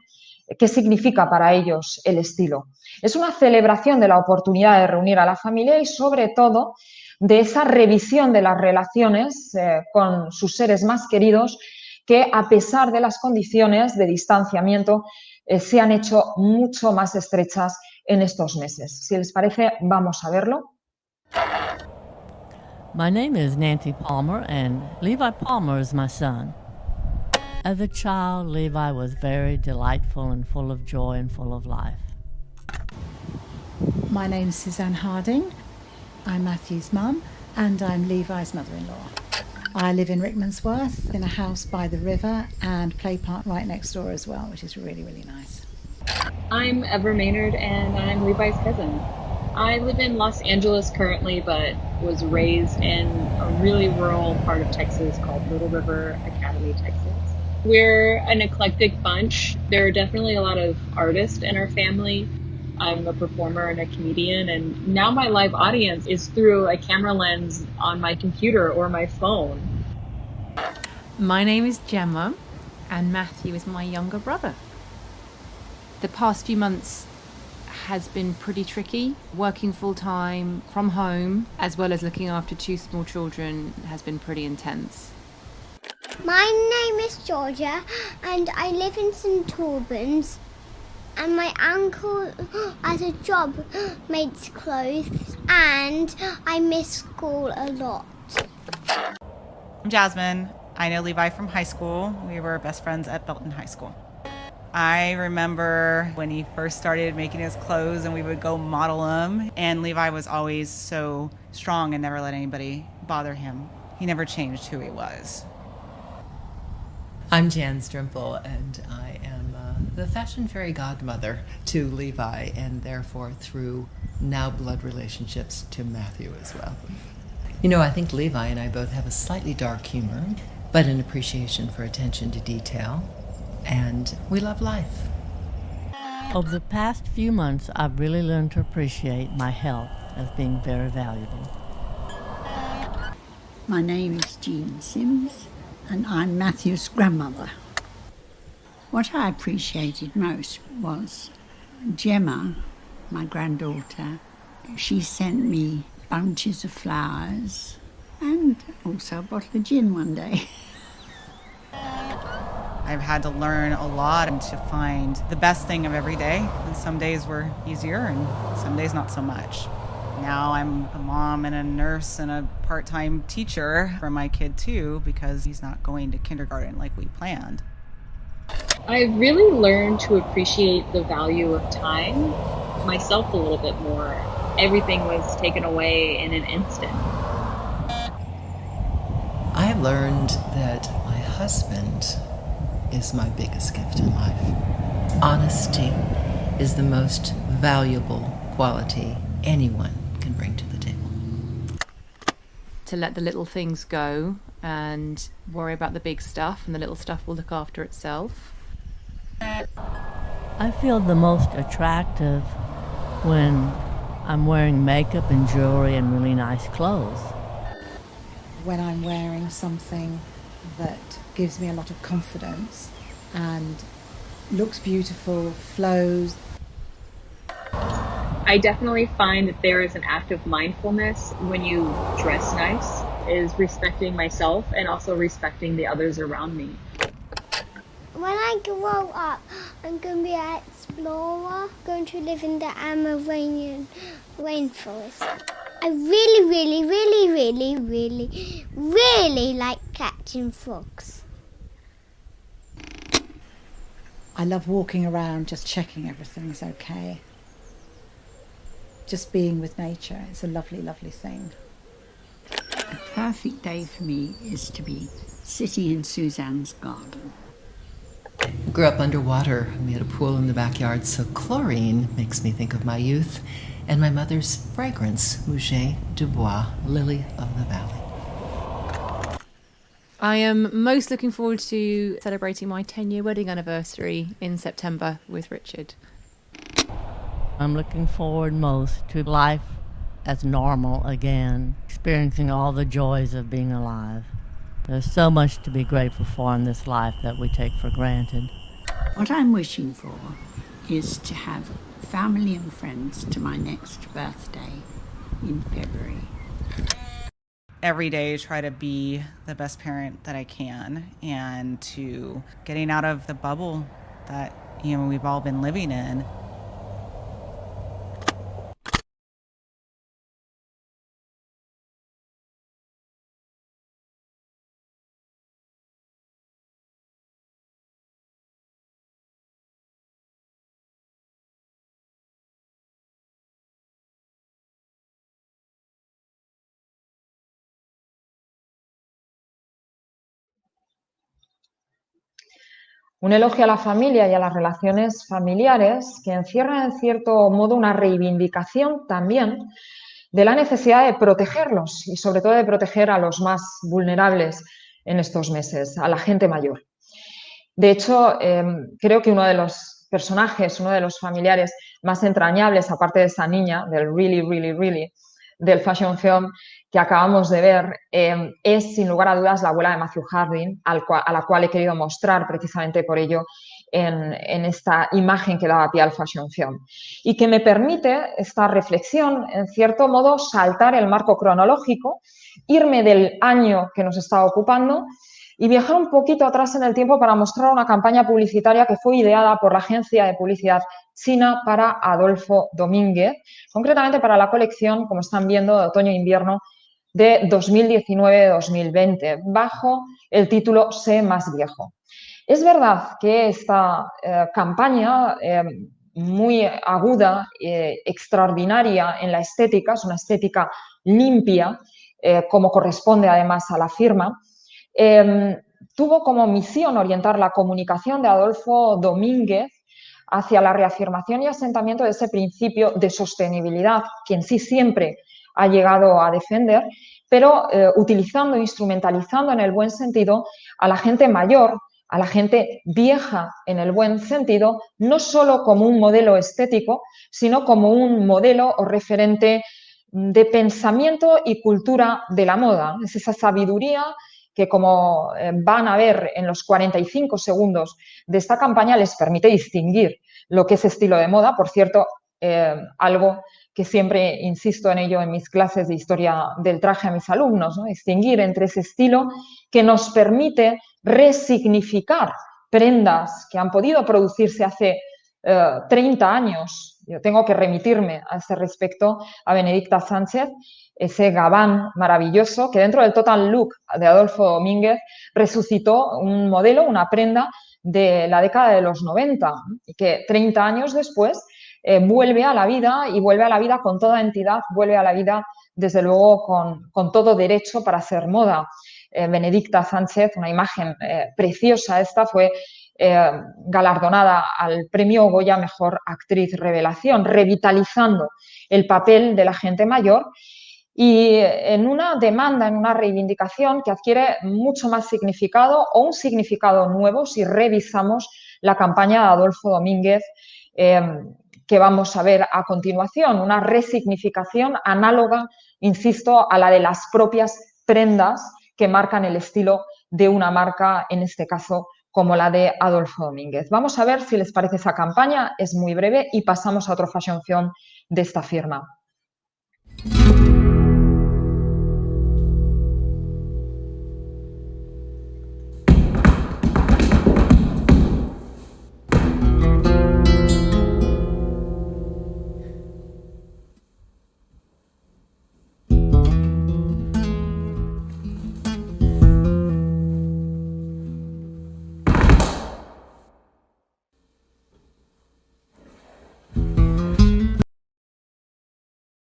qué significa para ellos el estilo. Es una celebración de la oportunidad de reunir a la familia y, sobre todo, de esa revisión de las relaciones con sus seres más queridos que, a pesar de las condiciones de distanciamiento, se han hecho mucho más estrechas en estos meses. Si les parece, vamos a verlo. My name is Nancy Palmer, and Levi Palmer is my son. As a child, Levi was very delightful and full of joy and full of life. My name's Suzanne Harding. I'm Matthew's mum, and I'm Levi's mother-in-law. I live in Rickmansworth in a house by the river and play park right next door as well, which is really, really nice. I'm Ever Maynard, and I'm Levi's cousin. I live in Los Angeles currently, but was raised in a really rural part of Texas called Little River Academy, Texas. We're an eclectic bunch. There are definitely a lot of artists in our family. I'm a performer and a comedian, and now my live audience is through a camera lens on my computer or my phone. My name is Gemma, and Matthew is my younger brother. The past few months has been pretty tricky. Working full-time from home, as well as looking after 2 small children, has been pretty intense. My name is Georgia, and I live in St Albans. And my uncle has a job makes clothes, and I miss school a lot. I'm Jasmine. I know Levi from high school. We were best friends at Belton High School. I remember when he first started making his clothes and we would go model them, and Levi was always so strong and never let anybody bother him. He never changed who he was. I'm Jan Strimple, and I am the fashion fairy godmother to Levi, and therefore through now blood relationships to Matthew as well. You know, I think Levi and I both have a slightly dark humor, but an appreciation for attention to detail, and we love life. Over the past few months, I've really learned to appreciate my health as being very valuable. My name is Jean Sims, and I'm Matthew's grandmother. What I appreciated most was Gemma, my granddaughter. She sent me bunches of flowers and also a bottle of gin one day. I've had to learn a lot and to find the best thing of every day. And some days were easier and some days not so much. Now I'm a mom and a nurse and a part-time teacher for my kid too, because he's not going to kindergarten like we planned. I've really learned to appreciate the value of time myself a little bit more. Everything was taken away in an instant. I have learned that my husband is my biggest gift in life. Honesty is the most valuable quality anyone can bring to the table. to let the little things go and worry about the big stuff, and the little stuff will look after itself. I feel the most attractive when I'm wearing makeup and jewelry and really nice clothes. When I'm wearing something that gives me a lot of confidence and looks beautiful, flows. I definitely find that there is an act of mindfulness when you dress nice, is respecting myself and also respecting the others around me. When I grow up, I'm going to be an explorer, going to live in the Amazonian rainforest. I really like catching frogs. I love walking around just checking everything's okay. Just being with nature, it's a lovely, lovely thing. A perfect day for me is to be sitting in Suzanne's garden. Grew up underwater. We had a pool in the backyard, so chlorine makes me think of my youth and my mother's fragrance, Auger du Bois, Lily of the Valley. I am most looking forward to celebrating my 10-year wedding anniversary in September with Richard. I'm looking forward most to life as normal again, experiencing all the joys of being alive. There's so much to be grateful for in this life that we take for granted. What I'm wishing for is to have family and friends to my next birthday in February. Every day try to be the best parent that I can, and to getting out of the bubble that we've all been living in. Un elogio a la familia y a las relaciones familiares que encierra en cierto modo una reivindicación también de la necesidad de protegerlos y sobre todo de proteger a los más vulnerables en estos meses, a la gente mayor. De hecho, creo que uno de los personajes, uno de los familiares más entrañables, aparte de esa niña, del really, del fashion film que acabamos de ver, es sin lugar a dudas la abuela de Matthew Harding, a la cual he querido mostrar precisamente por ello en esta imagen que daba pie al fashion film. Y que me permite esta reflexión, en cierto modo, saltar el marco cronológico, irme del año que nos está ocupando y viajar un poquito atrás en el tiempo para mostrar una campaña publicitaria que fue ideada por la agencia de publicidad china para Adolfo Domínguez, concretamente para la colección, como están viendo, de otoño-invierno de 2019-2020, bajo el título Sé más viejo. Es verdad que esta campaña muy aguda, extraordinaria en la estética, es una estética limpia, como corresponde además a la firma, tuvo como misión orientar la comunicación de Adolfo Domínguez hacia la reafirmación y asentamiento de ese principio de sostenibilidad que en sí siempre ha llegado a defender, pero utilizando, instrumentalizando en el buen sentido a la gente mayor, a la gente vieja en el buen sentido, no solo como un modelo estético, sino como un modelo o referente de pensamiento y cultura de la moda. Es esa sabiduría que, como van a ver en los 45 segundos de esta campaña, les permite distinguir lo que es estilo de moda. Por cierto, algo que siempre insisto en ello en mis clases de historia del traje a mis alumnos, ¿no? Distinguir entre ese estilo que nos permite resignificar prendas que han podido producirse hace 30 años. Yo tengo que remitirme a ese respecto a Benedicta Sánchez, ese gabán maravilloso que dentro del Total Look de Adolfo Domínguez resucitó un modelo, una prenda de la década de los 90 y que 30 años después vuelve a la vida y vuelve a la vida con toda entidad, vuelve a la vida desde luego con todo derecho para ser moda. Benedicta Sánchez, una imagen preciosa esta, fue galardonada al premio Goya Mejor Actriz Revelación, revitalizando el papel de la gente mayor y en una demanda, en una reivindicación que adquiere mucho más significado o un significado nuevo si revisamos la campaña de Adolfo Domínguez que vamos a ver a continuación, una resignificación análoga, insisto, a la de las propias prendas que marcan el estilo de una marca, en este caso como la de Adolfo Domínguez. Vamos a ver si les parece esa campaña, es muy breve y pasamos a otro fashion film de esta firma.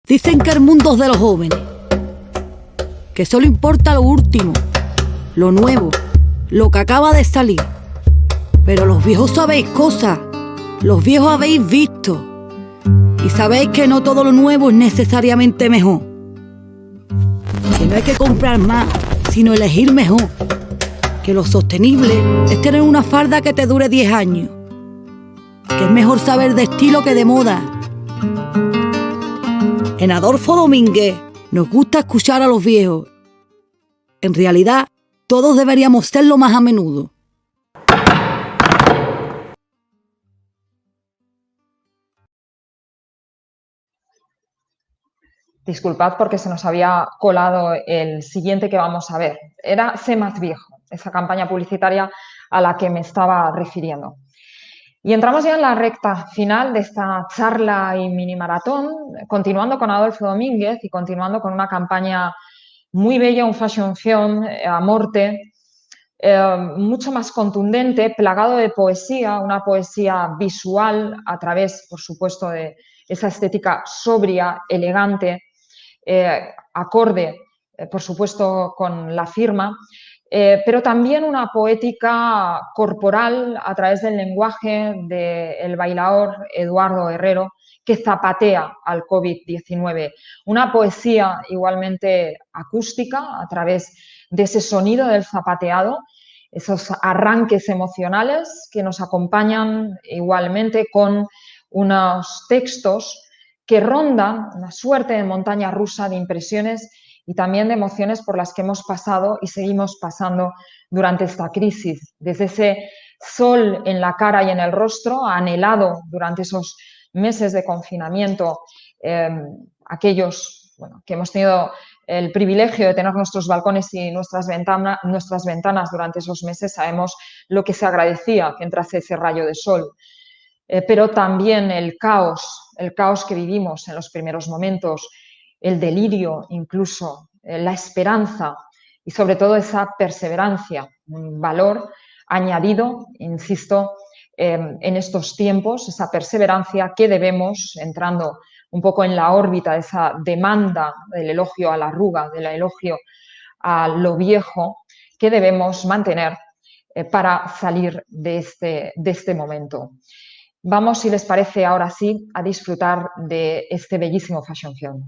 Dicen que el mundo es de los jóvenes, que solo importa lo último, lo nuevo, lo que acaba de salir. Pero los viejos sabéis cosas, los viejos habéis visto y sabéis que no todo lo nuevo es necesariamente mejor. Que no hay que comprar más, sino elegir mejor. Que lo sostenible es tener una falda que te dure 10 años. Que es mejor saber de estilo que de moda. En Adolfo Domínguez nos gusta escuchar a los viejos. En realidad, todos deberíamos serlo más a menudo. Disculpad porque se nos había colado el siguiente que vamos a ver. Era Sé más viejo, esa campaña publicitaria a la que me estaba refiriendo. Y entramos ya en la recta final de esta charla y mini maratón, continuando con Adolfo Domínguez y continuando con una campaña muy bella, un fashion film, Amorte, mucho más contundente, plagado de poesía, una poesía visual a través, por supuesto, de esa estética sobria, elegante, acorde, por supuesto, con la firma, pero también una poética corporal a través del lenguaje del bailaor Eduardo Herrero, que zapatea al COVID-19. Una poesía igualmente acústica a través de ese sonido del zapateado, esos arranques emocionales que nos acompañan igualmente con unos textos que rondan una suerte de montaña rusa de impresiones y también de emociones por las que hemos pasado y seguimos pasando durante esta crisis. Desde ese sol en la cara y en el rostro, anhelado durante esos meses de confinamiento, aquellos que hemos tenido el privilegio de tener nuestros balcones y nuestras ventanas durante esos meses, sabemos lo que se agradecía que entrase ese rayo de sol. Pero también el caos que vivimos en los primeros momentos, el delirio incluso, la esperanza y sobre todo esa perseverancia, un valor añadido, insisto, en estos tiempos, esa perseverancia que debemos, entrando un poco en la órbita de esa demanda del elogio a la arruga, del elogio a lo viejo, que debemos mantener para salir de este momento. Vamos, si les parece, ahora sí, a disfrutar de este bellísimo fashion film.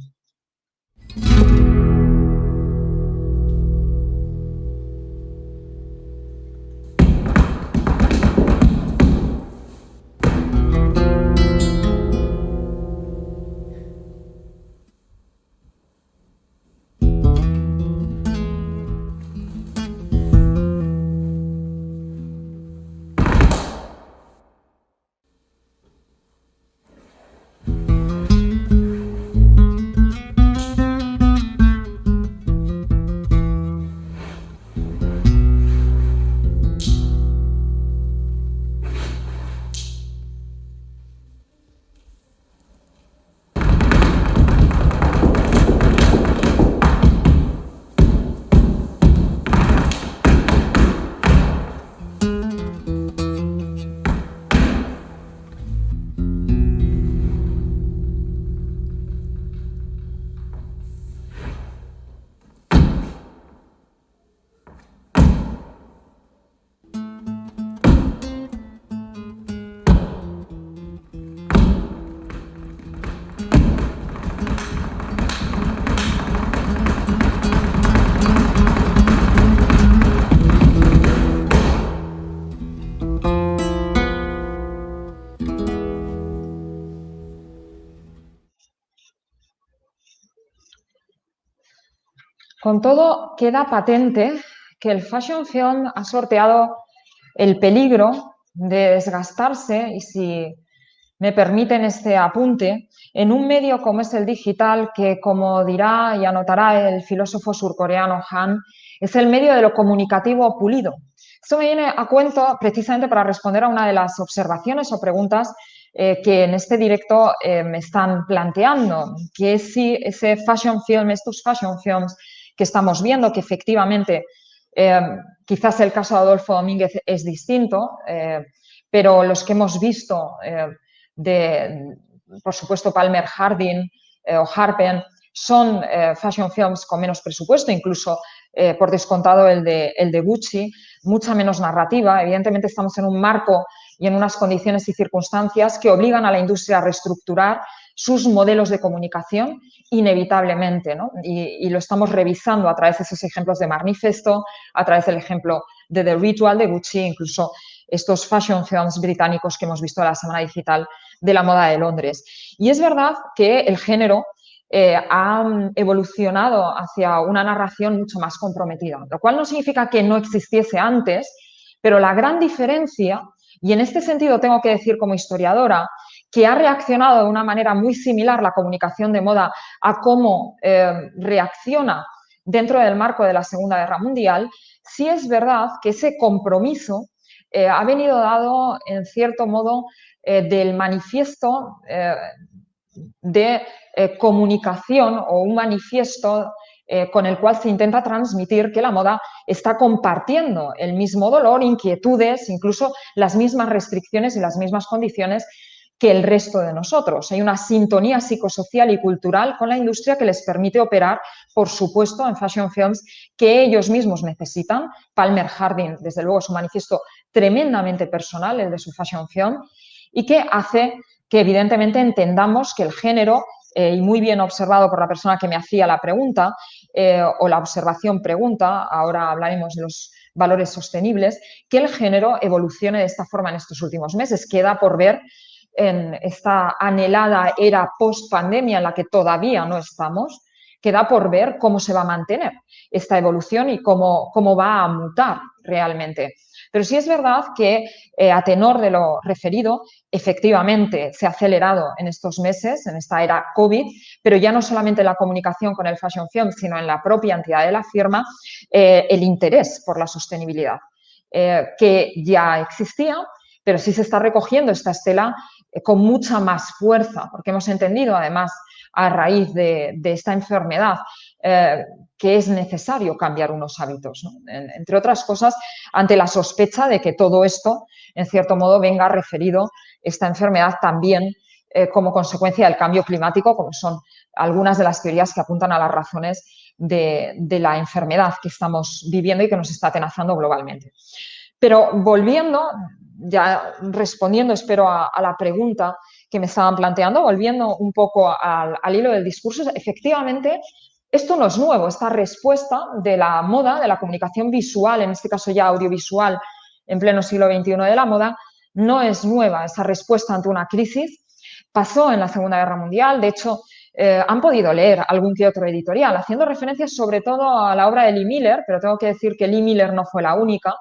Con todo, queda patente que el fashion film ha sorteado el peligro de desgastarse, y si me permiten este apunte, en un medio como es el digital, que, como dirá y anotará el filósofo surcoreano Han, es el medio de lo comunicativo pulido. Esto me viene a cuento precisamente para responder a una de las observaciones o preguntas que en este directo me están planteando, que es si ese fashion film, estos fashion films que estamos viendo, que efectivamente quizás el caso de Adolfo Domínguez es distinto, pero los que hemos visto por supuesto, Palmer Hardin o Harpen, son fashion films con menos presupuesto, incluso por descontado el de Gucci, mucha menos narrativa. Evidentemente estamos en un marco y en unas condiciones y circunstancias que obligan a la industria a reestructurar sus modelos de comunicación inevitablemente, ¿no? Y lo estamos revisando a través de esos ejemplos de Manifesto, a través del ejemplo de The Ritual de Gucci, incluso estos fashion films británicos que hemos visto en la Semana Digital de la Moda de Londres. Y es verdad que el género ha evolucionado hacia una narración mucho más comprometida, lo cual no significa que no existiese antes, pero la gran diferencia, y en este sentido tengo que decir como historiadora, que ha reaccionado de una manera muy similar la comunicación de moda a cómo reacciona dentro del marco de la Segunda Guerra Mundial, sí es verdad que ese compromiso ha venido dado, en cierto modo, del manifiesto de comunicación o un manifiesto con el cual se intenta transmitir que la moda está compartiendo el mismo dolor, inquietudes, incluso las mismas restricciones y las mismas condiciones que el resto de nosotros. Hay una sintonía psicosocial y cultural con la industria que les permite operar, por supuesto, en fashion films que ellos mismos necesitan. Palmer Hardin, desde luego, es un manifiesto tremendamente personal, el de su fashion film, y que hace que evidentemente entendamos que el género, y muy bien observado por la persona que me hacía la pregunta, o la observación pregunta, ahora hablaremos de los valores sostenibles, que el género evolucione de esta forma en estos últimos meses. Queda por ver en esta anhelada era post-pandemia en la que todavía no estamos, queda por ver cómo se va a mantener esta evolución y cómo va a mutar realmente. Pero sí es verdad que a tenor de lo referido, efectivamente se ha acelerado en estos meses, en esta era COVID, pero ya no solamente en la comunicación con el fashion film, sino en la propia entidad de la firma, el interés por la sostenibilidad, que ya existía, pero sí se está recogiendo esta estela con mucha más fuerza, porque hemos entendido, además, a raíz de esta enfermedad, que es necesario cambiar unos hábitos, ¿no? Entre otras cosas, ante la sospecha de que todo esto, en cierto modo, venga referido, esta enfermedad también como consecuencia del cambio climático, como son algunas de las teorías que apuntan a las razones de la enfermedad que estamos viviendo y que nos está atenazando globalmente. Pero volviendo, ya respondiendo, espero, a la pregunta que me estaban planteando, volviendo un poco al hilo del discurso, efectivamente, esto no es nuevo, esta respuesta de la moda, de la comunicación visual, en este caso ya audiovisual, en pleno siglo XXI de la moda, no es nueva. Esa respuesta ante una crisis pasó en la Segunda Guerra Mundial. De hecho, han podido leer algún que otro editorial, haciendo referencias sobre todo a la obra de Lee Miller, pero tengo que decir que Lee Miller no fue la única.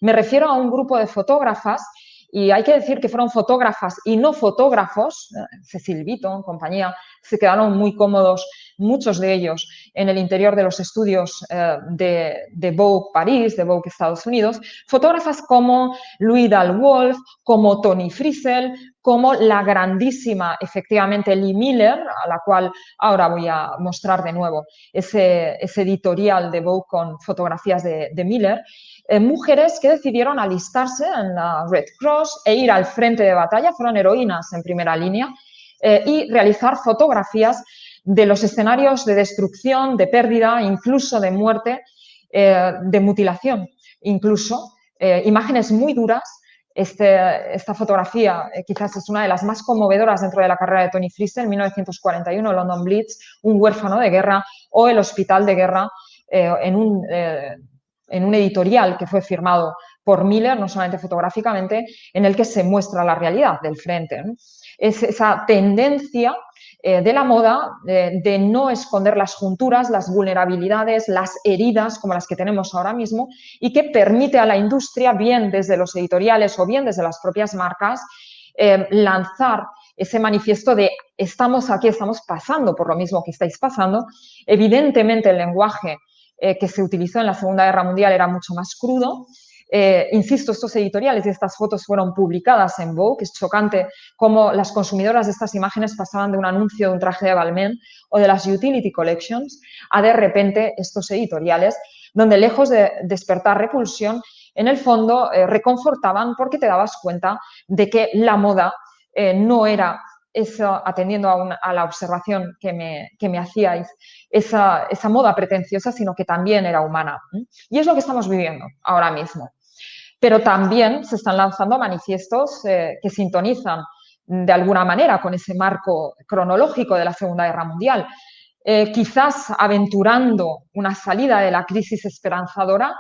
Me refiero a un grupo de fotógrafas, y hay que decir que fueron fotógrafas y no fotógrafos. Cecil Beaton, compañía, se quedaron muy cómodos, muchos de ellos, en el interior de los estudios de Vogue París, de Vogue Estados Unidos. Fotógrafas como Louise Dahl-Wolf, como Toni Friesel, como la grandísima, efectivamente, Lee Miller, a la cual ahora voy a mostrar de nuevo ese editorial de Vogue con fotografías de Miller. Mujeres que decidieron alistarse en la Red Cross e ir al frente de batalla, fueron heroínas en primera línea, y realizar fotografías de los escenarios de destrucción, de pérdida, incluso de muerte, de mutilación, incluso imágenes muy duras. Esta fotografía quizás es una de las más conmovedoras dentro de la carrera de Toni Friesel, en 1941, London Blitz, un huérfano de guerra, o el hospital de guerra, en un editorial que fue firmado por Miller, no solamente fotográficamente, en el que se muestra la realidad del frente, ¿no? Es esa tendencia de la moda, de no esconder las junturas, las vulnerabilidades, las heridas como las que tenemos ahora mismo, y que permite a la industria, bien desde los editoriales o bien desde las propias marcas, lanzar ese manifiesto de estamos aquí, estamos pasando por lo mismo que estáis pasando. Evidentemente el lenguaje que se utilizó en la Segunda Guerra Mundial era mucho más crudo. Insisto, estos editoriales y estas fotos fueron publicadas en Vogue. Es chocante cómo las consumidoras de estas imágenes pasaban de un anuncio de un traje de Balmain o de las Utility Collections a de repente estos editoriales donde, lejos de despertar repulsión, en el fondo reconfortaban, porque te dabas cuenta de que la moda no era eso, atendiendo a la observación que me hacíais, esa moda pretenciosa, sino que también era humana. Y es lo que estamos viviendo ahora mismo. Pero también se están lanzando manifiestos que sintonizan de alguna manera con ese marco cronológico de la Segunda Guerra Mundial, quizás aventurando una salida de la crisis esperanzadora.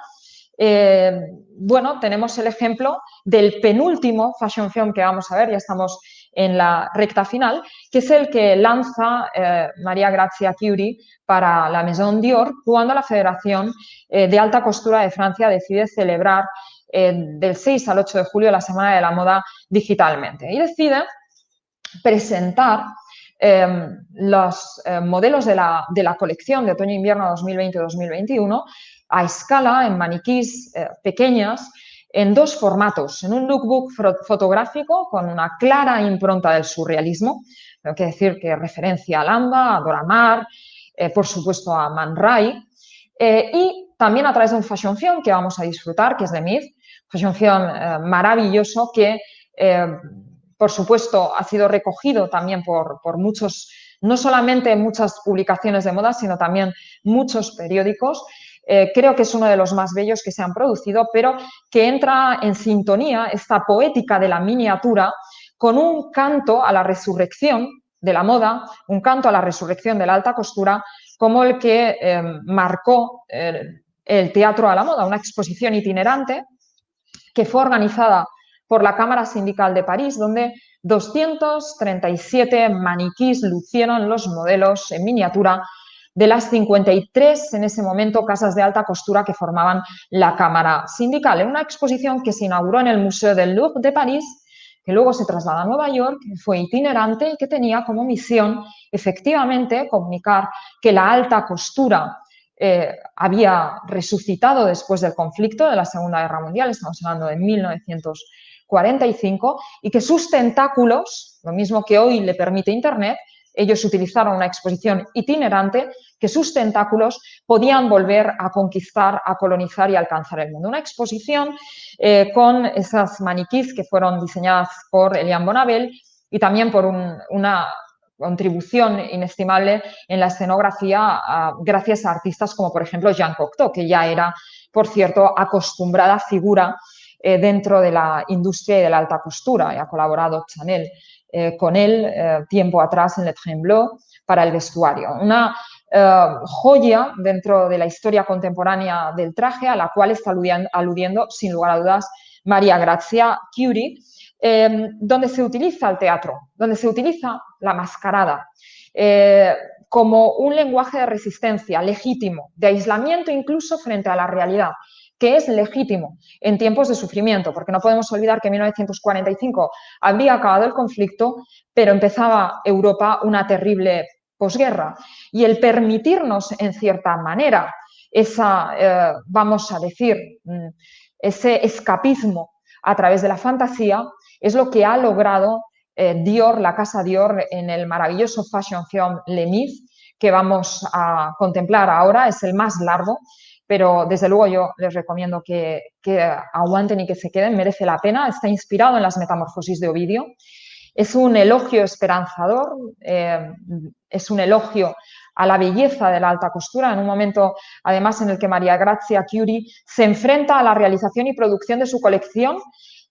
Bueno, tenemos el ejemplo del penúltimo fashion film que vamos a ver, ya estamos en la recta final, que es el que lanza Maria Grazia Chiuri para la Maison Dior, cuando la Federación de Alta Costura de Francia decide celebrar del 6 al 8 de julio la Semana de la Moda digitalmente, y decide presentar los modelos de la colección de otoño-invierno 2020-2021 a escala, en maniquís pequeñas, en dos formatos: en un lookbook fotográfico con una clara impronta del surrealismo, tengo que decir que referencia a Landa, a Dora Maar, por supuesto a Man Ray, y también a través de un fashion film que vamos a disfrutar, que es de Myth, fashion film maravilloso que, por supuesto, ha sido recogido también por muchos, no solamente muchas publicaciones de moda, sino también muchos periódicos. Creo que es uno de los más bellos que se han producido, pero que entra en sintonía esta poética de la miniatura con un canto a la resurrección de la moda, un canto a la resurrección de la alta costura, como el que marcó el Teatro a la Moda, una exposición itinerante que fue organizada por la Cámara Sindical de París, donde 237 maniquís lucieron los modelos en miniatura de las 53 en ese momento casas de alta costura que formaban la Cámara Sindical, en una exposición que se inauguró en el Museo del Louvre de París, que luego se traslada a Nueva York, que fue itinerante y que tenía como misión efectivamente comunicar que la alta costura había resucitado después del conflicto de la Segunda Guerra Mundial, estamos hablando de 1945, y que sus tentáculos, lo mismo que hoy le permite Internet, ellos utilizaron una exposición itinerante, que sus tentáculos podían volver a conquistar, a colonizar y a alcanzar el mundo. Una exposición con esas maniquís que fueron diseñadas por Eliane Bonnabel y también por una contribución inestimable en la escenografía gracias a artistas como, por ejemplo, Jean Cocteau, que ya era, por cierto, acostumbrada figura dentro de la industria y de la alta costura, y ha colaborado Chanel con él tiempo atrás en Le Tremblot para el vestuario. Una joya dentro de la historia contemporánea del traje, a la cual está aludiendo sin lugar a dudas Maria Grazia Chiuri, donde se utiliza el teatro, donde se utiliza la mascarada como un lenguaje de resistencia legítimo, de aislamiento incluso frente a la realidad, que es legítimo en tiempos de sufrimiento, porque no podemos olvidar que en 1945 habría acabado el conflicto, pero empezaba Europa una terrible posguerra, y el permitirnos en cierta manera vamos a decir, ese escapismo a través de la fantasía es lo que ha logrado Dior, la casa Dior, en el maravilloso fashion film Les Myth, que vamos a contemplar ahora. Es el más largo, pero desde luego yo les recomiendo que aguanten y que se queden, merece la pena. Está inspirado en las Metamorfosis de Ovidio. Es un elogio esperanzador, es un elogio a la belleza de la alta costura, en un momento además en el que Maria Grazia Chiuri se enfrenta a la realización y producción de su colección,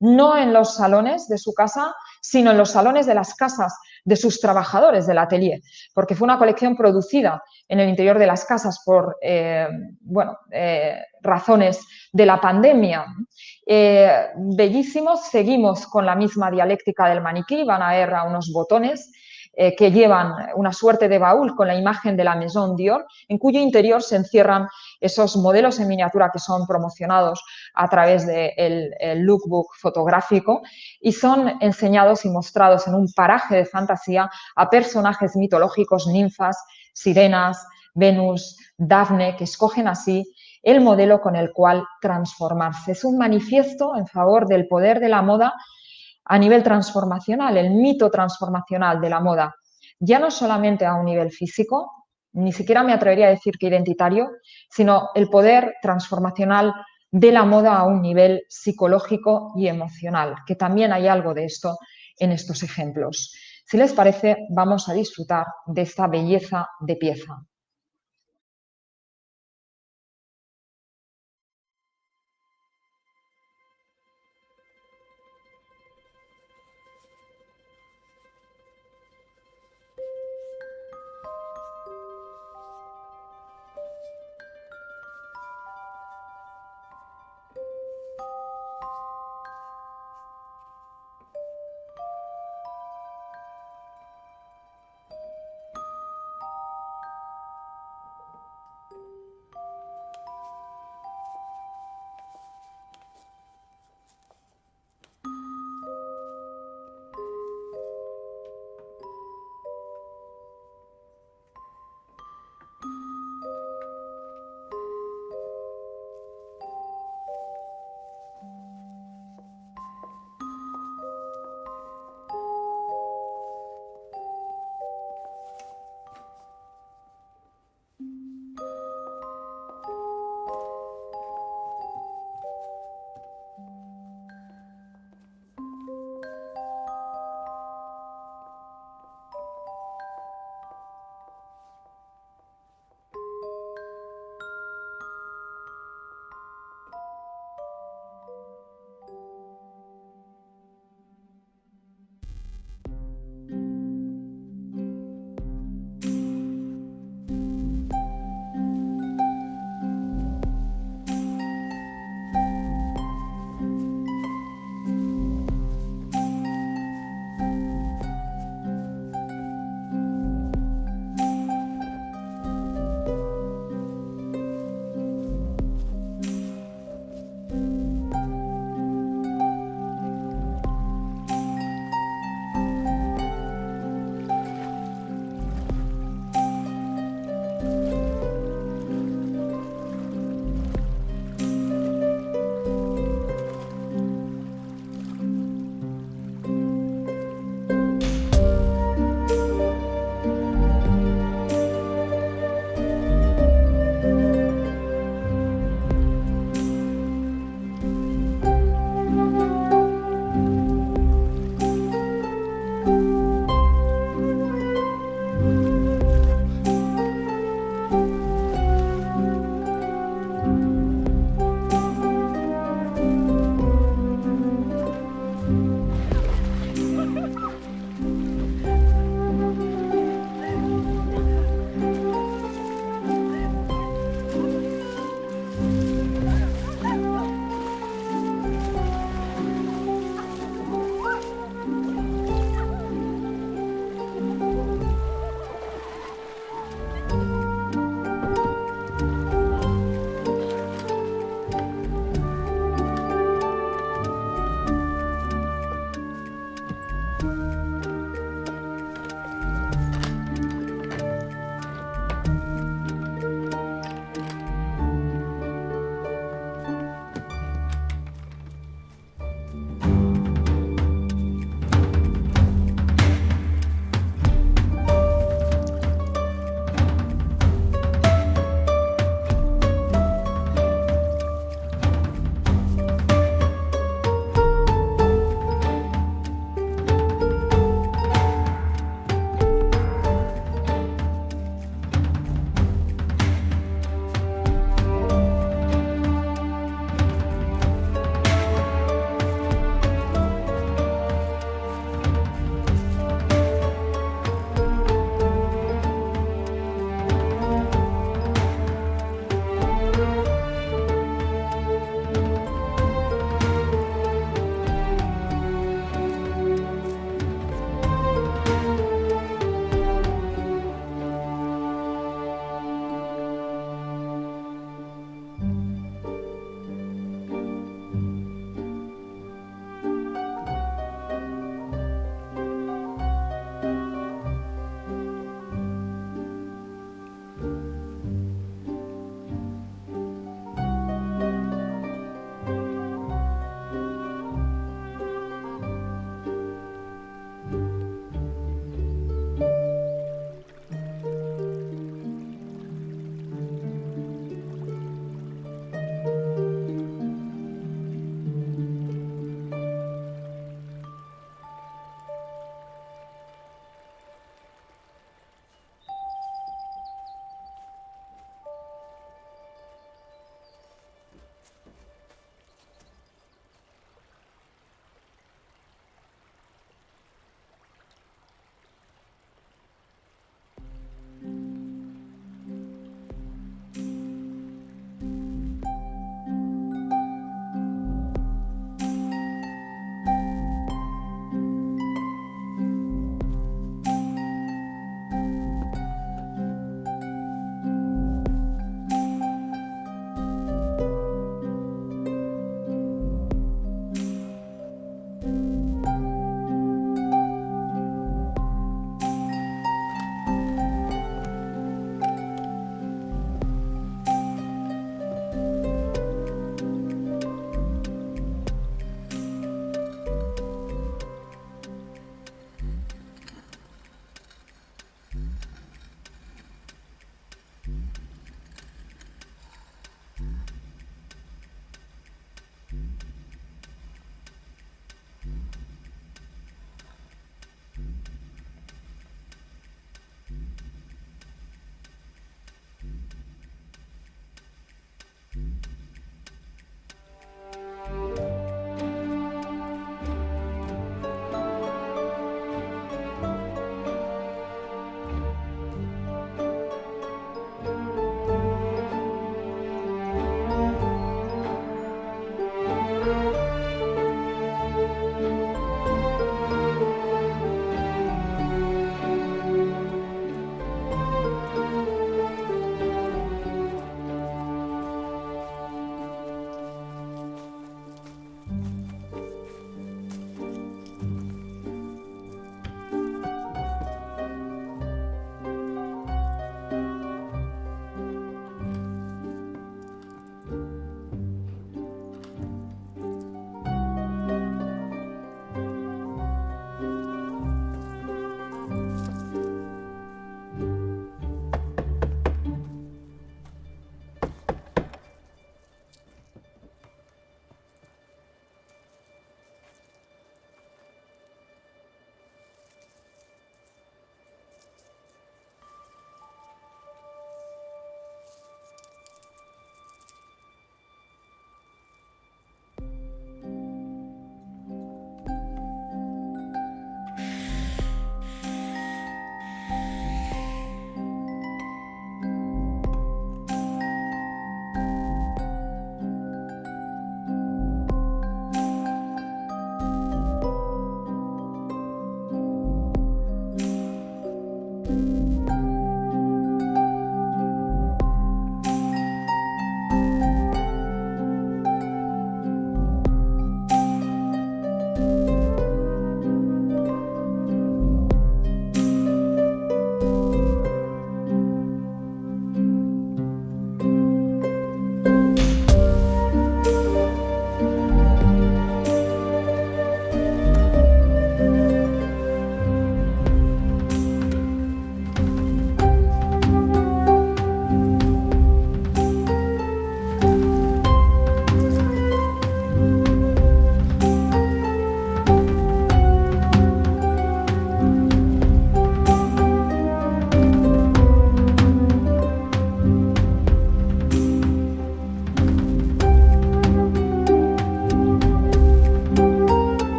no en los salones de su casa, sino en los salones de las casas de sus trabajadores del atelier, porque fue una colección producida en el interior de las casas por razones de la pandemia. Bellísimos, seguimos con la misma dialéctica del maniquí, van a ver a unos botones que llevan una suerte de baúl con la imagen de la Maison Dior, en cuyo interior se encierran esos modelos en miniatura que son promocionados a través del lookbook fotográfico y son enseñados y mostrados en un paraje de fantasía a personajes mitológicos, ninfas, sirenas, Venus, Dafne, que escogen así el modelo con el cual transformarse. Es un manifiesto en favor del poder de la moda a nivel transformacional, el mito transformacional de la moda, ya no solamente a un nivel físico, ni siquiera me atrevería a decir que identitario, sino el poder transformacional de la moda a un nivel psicológico y emocional, que también hay algo de esto en estos ejemplos. Si les parece, vamos a disfrutar de esta belleza de pieza.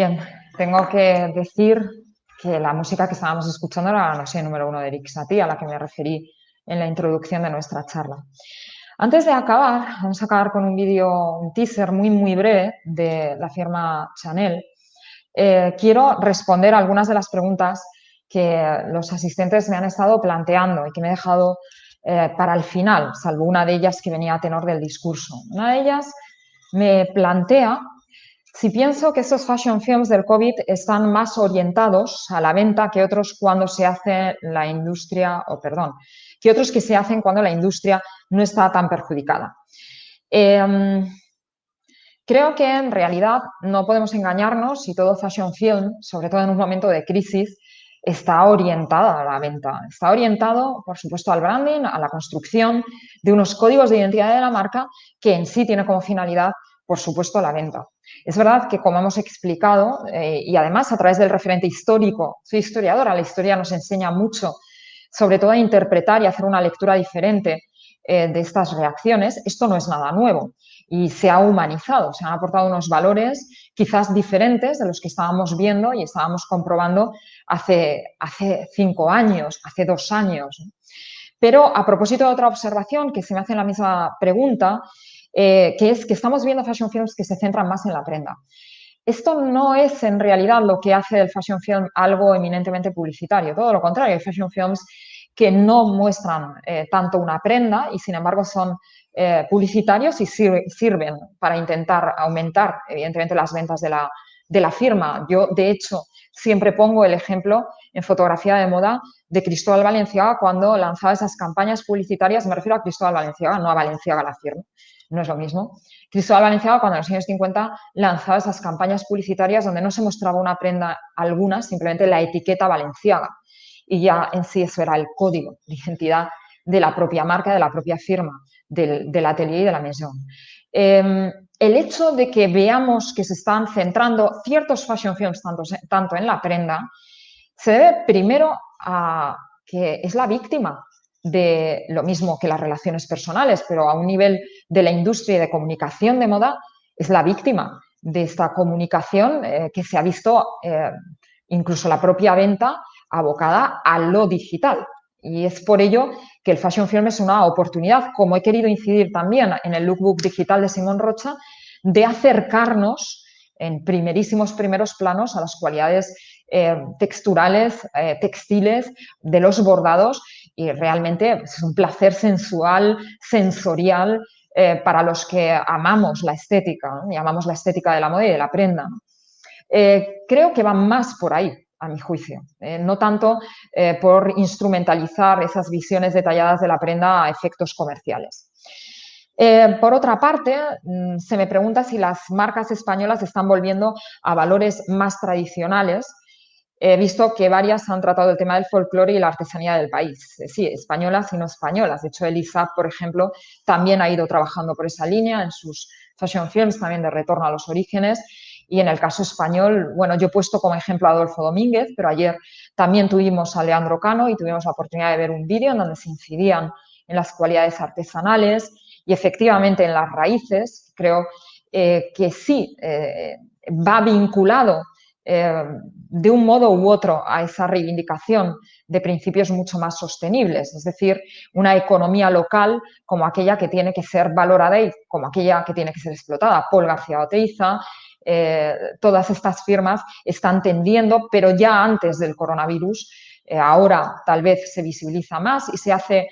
Bien, tengo que decir que la música que estábamos escuchando era la noche número 1 de Erik Satie, a la que me referí en la introducción de nuestra charla. Antes de acabar, vamos a acabar con un vídeo, un teaser muy breve de la firma Chanel. Quiero responder a algunas de las preguntas que los asistentes me han estado planteando y que me he dejado para el final, salvo una de ellas que venía a tenor del discurso. Una de ellas me plantea si pienso que estos fashion films del COVID están más orientados a la venta que otros cuando se hace la industria, que otros que se hacen cuando la industria no está tan perjudicada. Creo que en realidad no podemos engañarnos si todo fashion film, sobre todo en un momento de crisis, está orientado a la venta. Está orientado, por supuesto, al branding, a la construcción de unos códigos de identidad de la marca que en sí tiene como finalidad, por supuesto, la venta. Es verdad que, como hemos explicado, y además a través del referente histórico, soy historiadora, la historia nos enseña mucho, sobre todo a interpretar y hacer una lectura diferente de estas reacciones. Esto no es nada nuevo y se ha humanizado, se han aportado unos valores quizás diferentes de los que estábamos viendo y estábamos comprobando hace 5 años, hace 2 años. Pero a propósito de otra observación que se me hace en la misma pregunta, que es que estamos viendo fashion films que se centran más en la prenda. Esto no es en realidad lo que hace del fashion film algo eminentemente publicitario, todo lo contrario, hay fashion films que no muestran tanto una prenda y sin embargo son publicitarios y sirven para intentar aumentar evidentemente las ventas de la firma. Yo de hecho siempre pongo el ejemplo en fotografía de moda de Cristóbal Balenciaga cuando lanzaba esas campañas publicitarias, me refiero a Cristóbal Balenciaga, no a Balenciaga la firma, no es lo mismo. Cristóbal Balenciaga cuando en los años 50 lanzaba esas campañas publicitarias donde no se mostraba una prenda alguna, simplemente la etiqueta Balenciaga. Y ya en sí eso era el código de identidad de la propia marca, de la propia firma, del atelier y de la maison. El hecho de que veamos que se están centrando ciertos fashion films tanto en la prenda se debe primero a que es la víctima de lo mismo que las relaciones personales, pero a un nivel de la industria y de comunicación de moda, es la víctima de esta comunicación que se ha visto incluso la propia venta abocada a lo digital. Y es por ello que el fashion film es una oportunidad, como he querido incidir también en el lookbook digital de Simón Rocha, de acercarnos en primeros planos a las cualidades texturales, textiles de los bordados y realmente es un placer sensual, sensorial para los que amamos la estética, ¿no? Y amamos la estética de la moda y de la prenda, ¿no? Creo que va más por ahí, a mi juicio, no tanto por instrumentalizar esas visiones detalladas de la prenda a efectos comerciales. Por otra parte, se me pregunta si las marcas españolas están volviendo a valores más tradicionales, visto que varias han tratado el tema del folclore y la artesanía del país. Sí, españolas y no españolas. De hecho, Elisa, por ejemplo, también ha ido trabajando por esa línea en sus fashion films, también de retorno a los orígenes. Y en el caso español, bueno, yo he puesto como ejemplo a Adolfo Domínguez, pero ayer también tuvimos a Leandro Cano y tuvimos la oportunidad de ver un vídeo en donde se incidían en las cualidades artesanales y efectivamente en las raíces. Creo que sí va vinculado de un modo u otro a esa reivindicación de principios mucho más sostenibles, es decir, una economía local como aquella que tiene que ser valorada y como aquella que tiene que ser explotada. Paul García Oteiza, todas estas firmas están tendiendo, pero ya antes del coronavirus, ahora tal vez se visibiliza más y se hace,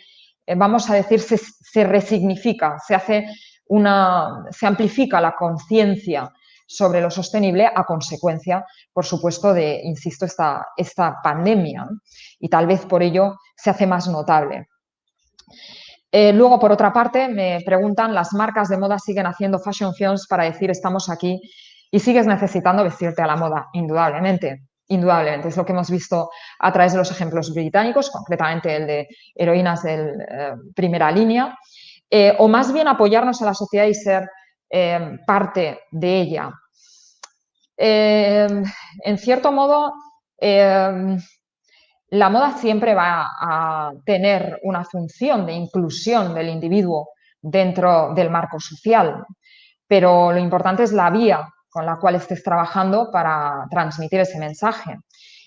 vamos a decir, se resignifica, se amplifica la conciencia sobre lo sostenible a consecuencia, por supuesto, de, insisto, esta pandemia, ¿no? Y tal vez por ello se hace más notable. Luego, por otra parte, me preguntan, ¿las marcas de moda siguen haciendo fashion films para decir estamos aquí y sigues necesitando vestirte a la moda? Indudablemente, indudablemente. Es lo que hemos visto a través de los ejemplos británicos, concretamente el de heroínas de primera línea, o más bien apoyarnos a la sociedad y ser parte de ella. En cierto modo, la moda siempre va a tener una función de inclusión del individuo dentro del marco social, pero lo importante es la vía con la cual estés trabajando para transmitir ese mensaje.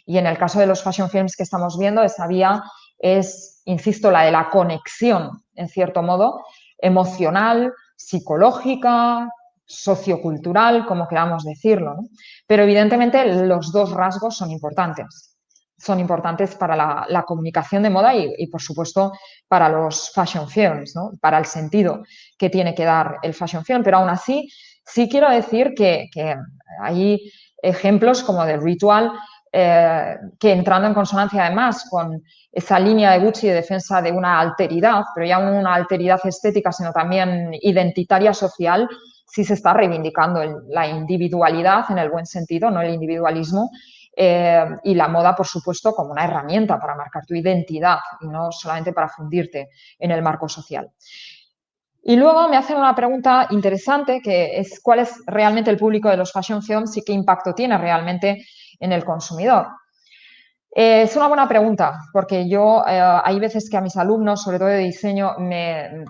Y en el caso de los fashion films que estamos viendo, esa vía es, insisto, la de la conexión, en cierto modo, emocional, psicológica, sociocultural, como queramos decirlo, ¿no? Pero evidentemente los dos rasgos son importantes. Son importantes para la comunicación de moda y, por supuesto, para los fashion films, ¿no? Para el sentido que tiene que dar el fashion film. Pero aún así, sí quiero decir que hay ejemplos como The Ritual, que entrando en consonancia además con esa línea de Gucci de defensa de una alteridad, pero ya no una alteridad estética, sino también identitaria social, sí se está reivindicando la individualidad en el buen sentido, no el individualismo, y la moda, por supuesto, como una herramienta para marcar tu identidad y no solamente para fundirte en el marco social. Y luego me hacen una pregunta interesante, que es cuál es realmente el público de los fashion films y qué impacto tiene realmente en el consumidor. Es una buena pregunta, porque yo hay veces que a mis alumnos, sobre todo de diseño, me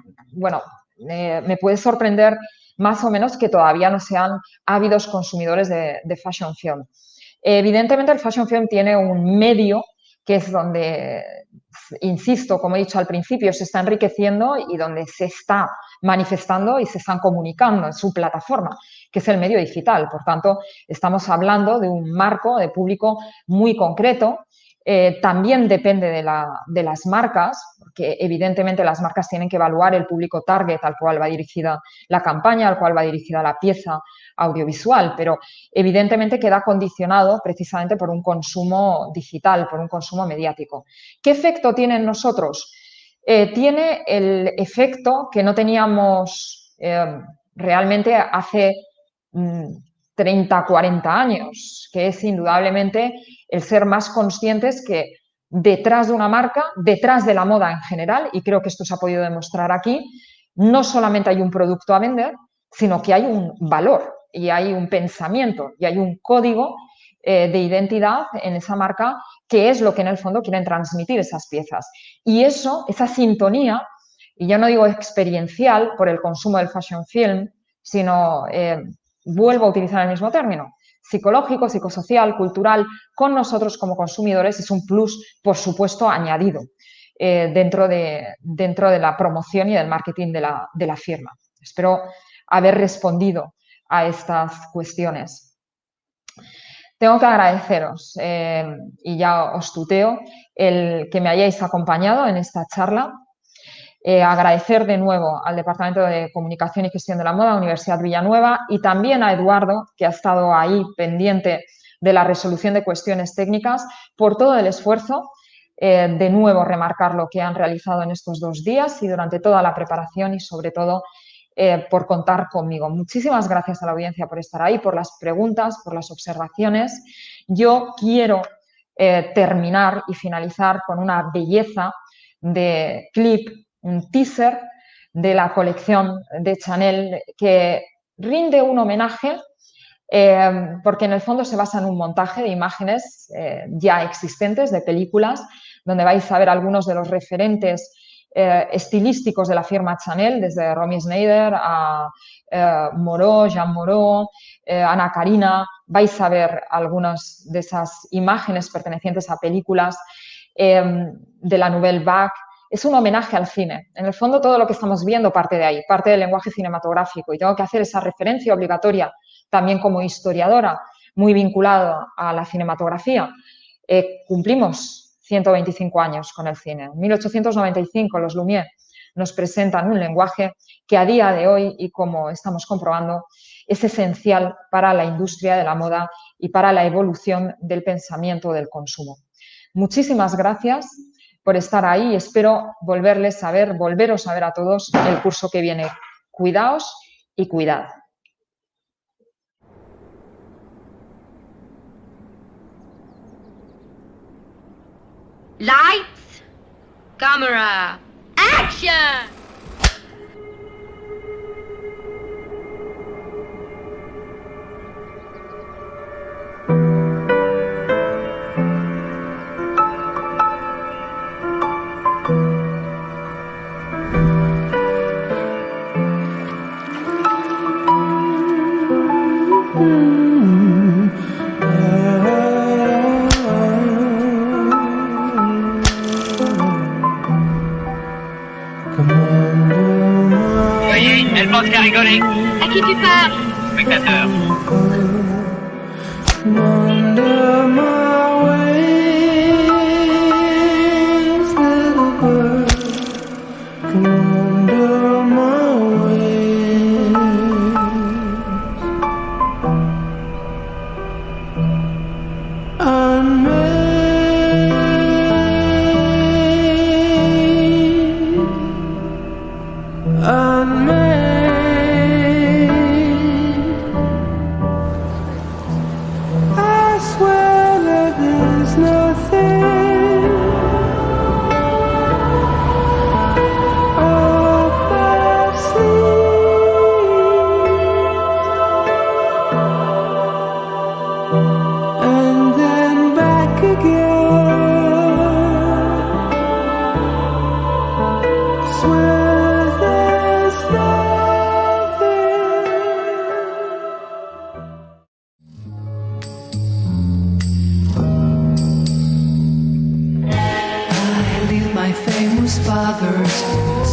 puede sorprender más o menos que todavía no sean ávidos consumidores de fashion film. Evidentemente el fashion film tiene un medio que es donde, insisto, como he dicho al principio, se está enriqueciendo y donde se está manifestando y se están comunicando en su plataforma, que es el medio digital. Por tanto, estamos hablando de un marco de público muy concreto. También depende de las marcas, porque evidentemente las marcas tienen que evaluar el público target al cual va dirigida la campaña, al cual va dirigida la pieza audiovisual, pero evidentemente queda condicionado precisamente por un consumo digital, por un consumo mediático. ¿Qué efecto tiene en nosotros? Tiene el efecto que no teníamos realmente hace 30, 40 años, que es indudablemente el ser más conscientes que detrás de una marca, detrás de la moda en general, y creo que esto se ha podido demostrar aquí, no solamente hay un producto a vender, sino que hay un valor y hay un pensamiento y hay un código de identidad en esa marca, que es lo que en el fondo quieren transmitir esas piezas. Y eso, esa sintonía, y yo no digo experiencial por el consumo del fashion film, sino, vuelvo a utilizar el mismo término, psicológico, psicosocial, cultural, con nosotros como consumidores, es un plus, por supuesto, añadido dentro de la promoción y del marketing de la firma. Espero haber respondido a estas cuestiones. Tengo que agradeceros, y ya os tuteo, el que me hayáis acompañado en esta charla. Agradecer de nuevo al Departamento de Comunicación y Gestión de la Moda, Universidad Villanueva, y también a Eduardo, que ha estado ahí pendiente de la resolución de cuestiones técnicas, por todo el esfuerzo. De nuevo, remarcar lo que han realizado en estos 2 días y durante toda la preparación y, sobre todo, por contar conmigo. Muchísimas gracias a la audiencia por estar ahí, por las preguntas, por las observaciones. Yo quiero terminar y finalizar con una belleza de clip, un teaser de la colección de Chanel que rinde un homenaje porque en el fondo se basa en un montaje de imágenes ya existentes, de películas, donde vais a ver algunos de los referentes estilísticos de la firma Chanel, desde Romy Schneider a Moreau, Jean Moreau, Ana Karina. Vais a ver algunas de esas imágenes pertenecientes a películas de la Nouvelle Vague. Es un homenaje al cine. En el fondo, todo lo que estamos viendo parte de ahí, parte del lenguaje cinematográfico. Y tengo que hacer esa referencia obligatoria también como historiadora, muy vinculada a la cinematografía. Cumplimos 125 años con el cine. En 1895 los Lumière nos presentan un lenguaje que a día de hoy, y como estamos comprobando, es esencial para la industria de la moda y para la evolución del pensamiento del consumo. Muchísimas gracias por estar ahí y espero volveros a ver a todos el curso que viene. Cuidaos y cuidad. Lights, camera, action! Mm-hmm. pense qu'à rigoler. À qui tu parles? Spectateur. My famous fathers